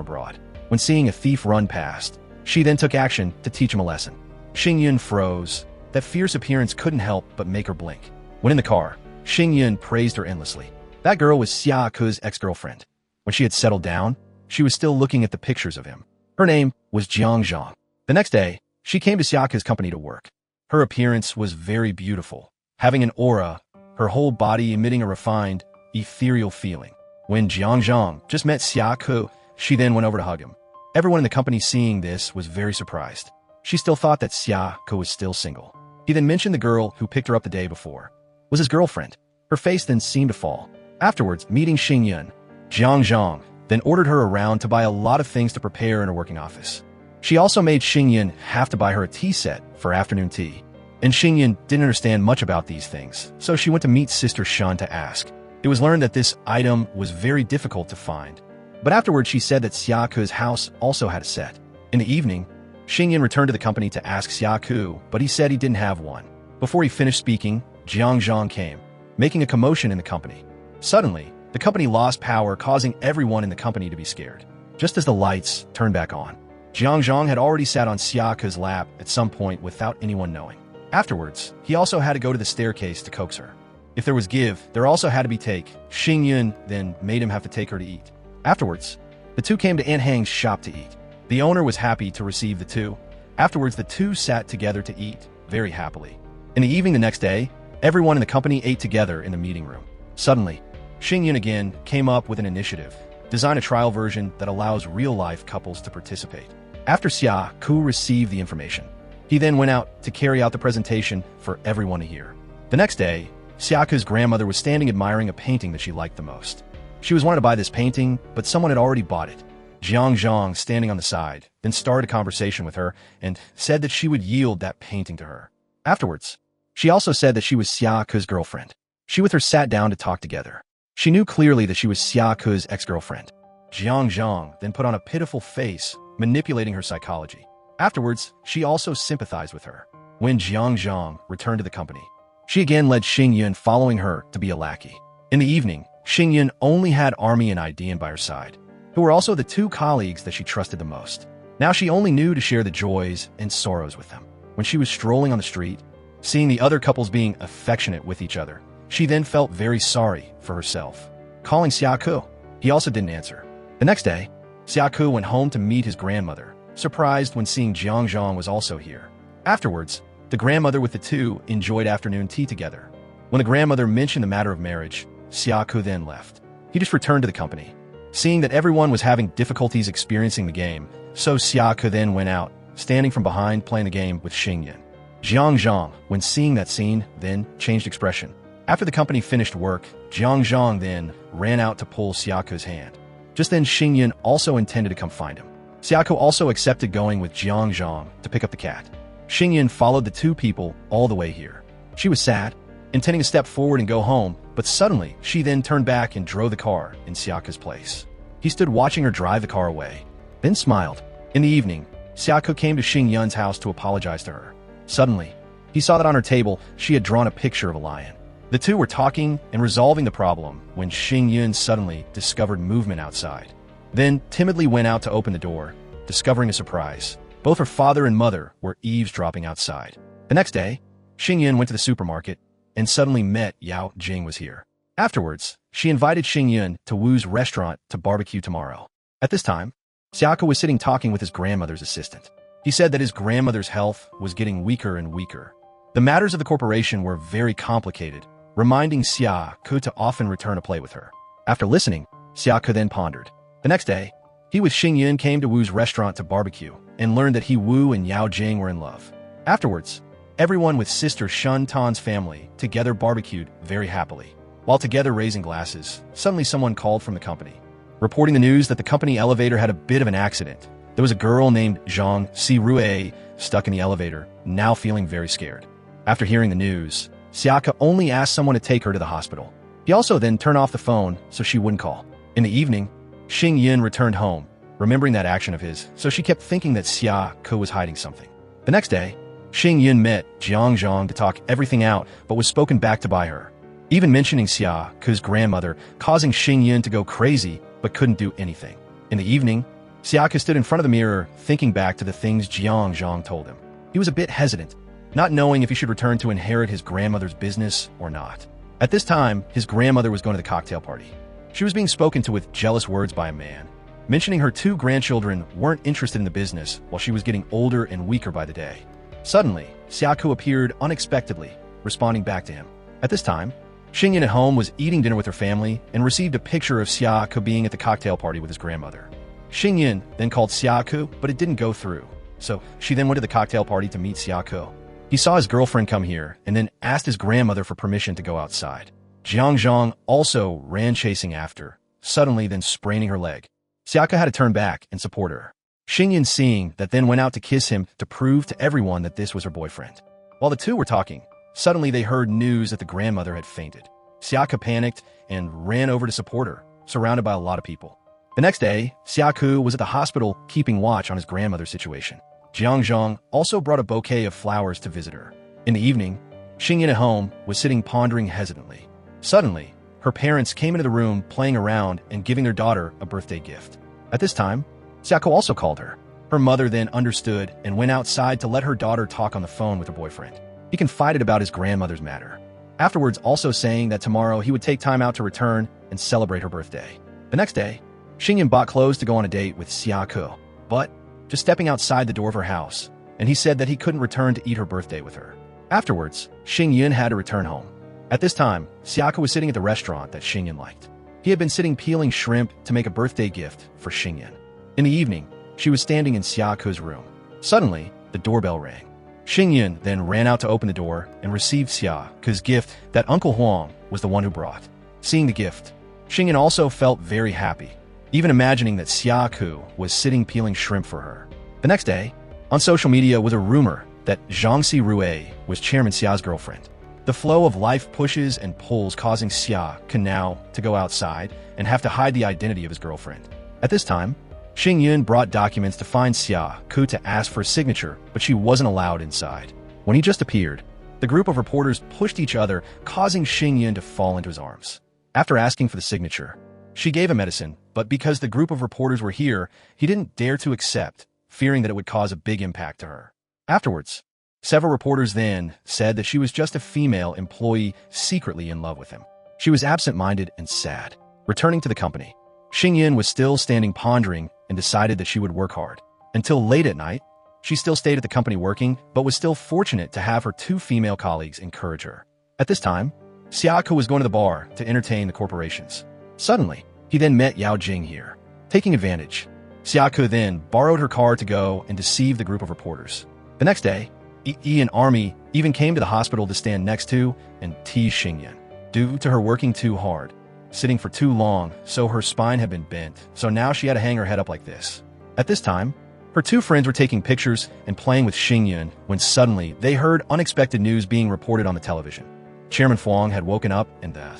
abroad. When seeing a thief run past, she then took action to teach him a lesson. Xing Yun froze. That fierce appearance couldn't help but make her blink. When in the car, Xing Yun praised her endlessly. That girl was Xia Ke's ex-girlfriend. When she had settled down, she was still looking at the pictures of him. Her name was Jiang Zhang. The next day, she came to Xia Ke's company to work. Her appearance was very beautiful, having an aura, her whole body emitting a refined, ethereal feeling. When Jiang Zhang just met Xia Ke, she then went over to hug him. Everyone in the company seeing this was very surprised. She still thought that Xia Ke was still single. He then mentioned the girl who picked her up the day before was his girlfriend. Her face then seemed to fall. Afterwards, meeting Xing Yun, Jiang Zhang then ordered her around to buy a lot of things to prepare in her working office. She also made Xing Yun have to buy her a tea set for afternoon tea. And Xing Yun didn't understand much about these things, so she went to meet Sister Shun to ask. It was learned that this item was very difficult to find. But afterwards she said that Xia Ke's house also had a set. In the evening, Xing Yun returned to the company to ask Xia Ke, but he said he didn't have one. Before he finished speaking, Zhang came, making a commotion in the company. Suddenly, the company lost power, causing everyone in the company to be scared. Just as the lights turned back on, Zhang had already sat on Xia Ke's lap at some point without anyone knowing. Afterwards, he also had to go to the staircase to coax her. If there was give, there also had to be take. Xing Yun then made him have to take her to eat. Afterwards, the two came to Aunt Hang's shop to eat. The owner was happy to receive the two. Afterwards, the two sat together to eat, very happily. In the evening the next day, everyone in the company ate together in the meeting room. Suddenly, Xing Yun again came up with an initiative, design a trial version that allows real-life couples to participate. After Xia Ke received the information, he then went out to carry out the presentation for everyone to hear. The next day, Xia Ke's grandmother was standing admiring a painting that she liked the most. She was wanting to buy this painting, but someone had already bought it. Zhang, standing on the side, then started a conversation with her and said that she would yield that painting to her. Afterwards, she also said that she was Xia Ke's girlfriend. She with her sat down to talk together. She knew clearly that she was Xia Ke's ex-girlfriend. Zhang then put on a pitiful face, manipulating her psychology. Afterwards, she also sympathized with her. When Zhang returned to the company, she again led Xing Yun, following her to be a lackey. In the evening, Xing Yun only had Army and Idian by her side, who were also the two colleagues that she trusted the most. Now she only knew to share the joys and sorrows with them. When she was strolling on the street, seeing the other couples being affectionate with each other, she then felt very sorry for herself. Calling Xia Ke, he also didn't answer. The next day, Xia Ke went home to meet his grandmother, surprised when seeing Zhang was also here. Afterwards, the grandmother with the two enjoyed afternoon tea together. When the grandmother mentioned the matter of marriage, Xia Ke then left. He just returned to the company. Seeing that everyone was having difficulties experiencing the game, so Xia Ke then went out, standing from behind playing the game with Xing Yun. Zhang, when seeing that scene, then changed expression. After the company finished work, Zhang then ran out to pull Xia Ke's hand. Just then Xing Yun also intended to come find him. Xia Ke also accepted going with Zhang to pick up the cat. Xing Yun followed the two people all the way here. She was sad, intending to step forward and go home, but suddenly she then turned back and drove the car in Xia Ke's place. He stood watching her drive the car away, then smiled. In the evening, Xia Ke came to Xing Yun's house to apologize to her. Suddenly, he saw that on her table she had drawn a picture of a lion. The two were talking and resolving the problem when Xing Yun suddenly discovered movement outside. Then timidly went out to open the door, discovering a surprise. Both her father and mother were eavesdropping outside. The next day, Xing Yun went to the supermarket and suddenly met Yao Jing was here. Afterwards, she invited Xing Yun to Wu's restaurant to barbecue tomorrow. At this time, Xia Ke was sitting talking with his grandmother's assistant. He said that his grandmother's health was getting weaker and weaker. The matters of the corporation were very complicated, reminding Xia Ke to often return to play with her. After listening, Xia Ke then pondered. The next day, he with Xing Yun came to Wu's restaurant to barbecue and learned that Wu and Yao Jing were in love. Afterwards, everyone with Sister Shun Tan's family together barbecued very happily. While together raising glasses, suddenly someone called from the company, reporting the news that the company elevator had a bit of an accident. There was a girl named Zhang Rue stuck in the elevator, now feeling very scared. After hearing the news, Xia Ke only asked someone to take her to the hospital. He also then turned off the phone so she wouldn't call. In the evening, Xing Yun returned home, remembering that action of his, so she kept thinking that Xia Ke was hiding something. The next day, Xing Yun met Zhang to talk everything out, but was spoken back to by her, even mentioning Xia Ke's grandmother, causing Xing Yun to go crazy but couldn't do anything. In the evening, Xia Ke stood in front of the mirror, thinking back to the things Zhang told him. He was a bit hesitant, not knowing if he should return to inherit his grandmother's business or not. At this time, his grandmother was going to the cocktail party. She was being spoken to with jealous words by a man, mentioning her two grandchildren weren't interested in the business while she was getting older and weaker by the day. Suddenly, Xia Ke appeared unexpectedly, responding back to him. At this time, Xing Yun at home was eating dinner with her family and received a picture of Xia Ke being at the cocktail party with his grandmother. Xing Yun then called Xia Ke, but it didn't go through, so she then went to the cocktail party to meet Xia Ke. He saw his girlfriend come here and then asked his grandmother for permission to go outside. Zhang also ran chasing after, suddenly then spraining her leg. Xia Ke had to turn back and support her. Xing Yun, seeing that, then went out to kiss him to prove to everyone that this was her boyfriend. While the two were talking, suddenly they heard news that the grandmother had fainted. Xia Ke panicked and ran over to support her, surrounded by a lot of people. The next day, Xia Ke was at the hospital keeping watch on his grandmother's situation. Zhang also brought a bouquet of flowers to visit her. In the evening, Xing Yun at home was sitting pondering hesitantly. Suddenly, her parents came into the room playing around and giving their daughter a birthday gift. At this time, Xia Ke also called her. Her mother then understood and went outside to let her daughter talk on the phone with her boyfriend. He confided about his grandmother's matter. Afterwards, also saying that tomorrow he would take time out to return and celebrate her birthday. The next day, Xing Yun bought clothes to go on a date with Xia Ke, but just stepping outside the door of her house, and he said that he couldn't return to eat her birthday with her. Afterwards, Xing Yun had to return home. At this time, Xia Ke was sitting at the restaurant that Xing Yun liked. He had been sitting peeling shrimp to make a birthday gift for Xing Yun. In the evening, she was standing in Xia Ke's room. Suddenly, the doorbell rang. Xing Yun then ran out to open the door and received Xia Ke's gift that Uncle Huang was the one who brought. Seeing the gift, Xing Yun also felt very happy, even imagining that Xia Ke was sitting peeling shrimp for her. The next day, on social media was a rumor that Zhang Rui was Chairman Xia's girlfriend. The flow of life pushes and pulls, causing Xia Ke now to go outside and have to hide the identity of his girlfriend. At this time, Xing Yun brought documents to find Xia Ke to ask for a signature, but she wasn't allowed inside. When he just appeared, the group of reporters pushed each other, causing Xing Yun to fall into his arms. After asking for the signature, she gave him medicine, but because the group of reporters were here, he didn't dare to accept, fearing that it would cause a big impact to her. Afterwards, several reporters then said that she was just a female employee secretly in love with him. She was absent-minded and sad. Returning to the company, Xing Yun was still standing pondering and decided that she would work hard. Until late at night, she still stayed at the company working, but was still fortunate to have her two female colleagues encourage her. At this time, Xia Ke was going to the bar to entertain the corporations. Suddenly, he then met Yao Jing here. Taking advantage, Xia Ke then borrowed her car to go and deceive the group of reporters. The next day, Yi and Army even came to the hospital to stand next to and tease Xing Yun. Due to her working too hard, sitting for too long, so her spine had been bent, so now she had to hang her head up like this. At this time, her two friends were taking pictures and playing with Xing Yun when suddenly they heard unexpected news being reported on the television. Chairman Fuang had woken up and the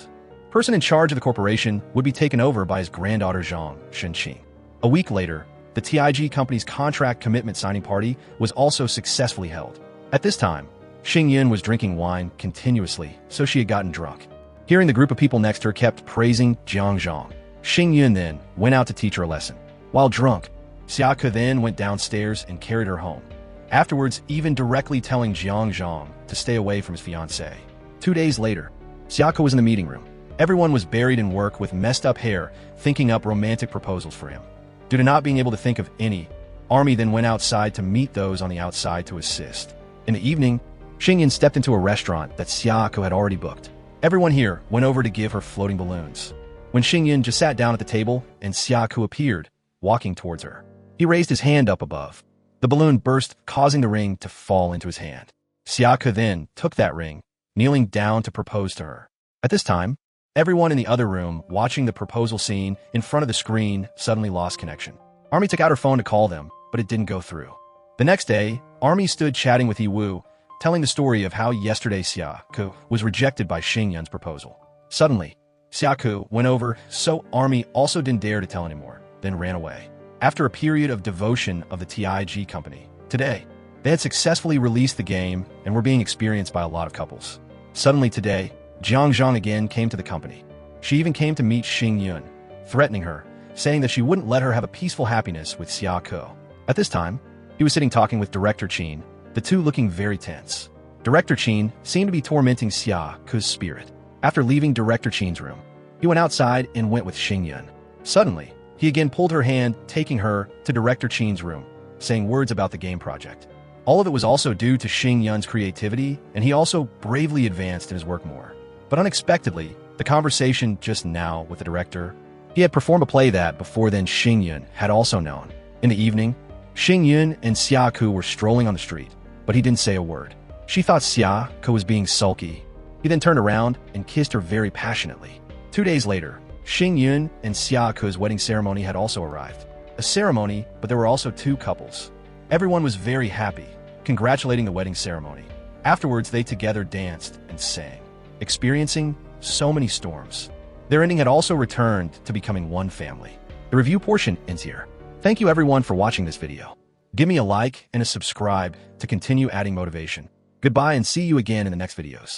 person in charge of the corporation would be taken over by his granddaughter Zhang Shenqing. A week later, the TIG company's contract commitment signing party was also successfully held. At this time, Xing Yun was drinking wine continuously, so she had gotten drunk. Hearing the group of people next to her kept praising Zhang, Xing Yun then went out to teach her a lesson. While drunk, Xia Ke then went downstairs and carried her home. Afterwards, even directly telling Zhang to stay away from his fiancée. 2 days later, Xia Ke was in the meeting room. Everyone was buried in work with messed up hair, thinking up romantic proposals for him. Due to not being able to think of any, Army then went outside to meet those on the outside to assist. In the evening, Xing Yun stepped into a restaurant that Xia Ke had already booked. Everyone here went over to give her floating balloons. When Xing Yun just sat down at the table and Xia Ke appeared, walking towards her, he raised his hand up above. The balloon burst, causing the ring to fall into his hand. Xia Ke then took that ring, kneeling down to propose to her. At this time, everyone in the other room watching the proposal scene in front of the screen suddenly lost connection. Army took out her phone to call them, but it didn't go through. The next day, Army stood chatting with Yiwu, telling the story of how yesterday Xia Ke was rejected by Xing Yun's proposal. Suddenly, Xia Ke went over, so Army also didn't dare to tell anymore, then ran away. After a period of devotion of the TIG company, today, they had successfully released the game and were being experienced by a lot of couples. Suddenly today, Zhang again came to the company. She even came to meet Xing Yun, threatening her, saying that she wouldn't let her have a peaceful happiness with Xia Ke. At this time, he was sitting talking with Director Qin, the two looking very tense. Director Qin seemed to be tormenting Xia Ke's spirit. After leaving Director Qin's room, he went outside and went with Xing Yun. Suddenly, he again pulled her hand, taking her to Director Qin's room, saying words about the game project. All of it was also due to Xing Yun's creativity, and he also bravely advanced in his work more. But unexpectedly, the conversation just now with the director, he had performed a play that before then Xing Yun had also known. In the evening, Xing Yun and Xia Ke were strolling on the street, but he didn't say a word. She thought Xia Ke was being sulky. He then turned around and kissed her very passionately. 2 days later, Xing Yun and Xia Ke's wedding ceremony had also arrived. A ceremony, but there were also two couples. Everyone was very happy, congratulating the wedding ceremony. Afterwards, they together danced and sang, experiencing so many storms. Their ending had also returned to becoming one family. The review portion ends here. Thank you everyone for watching this video. Give me a like and a subscribe to continue adding motivation. Goodbye and see you again in the next videos.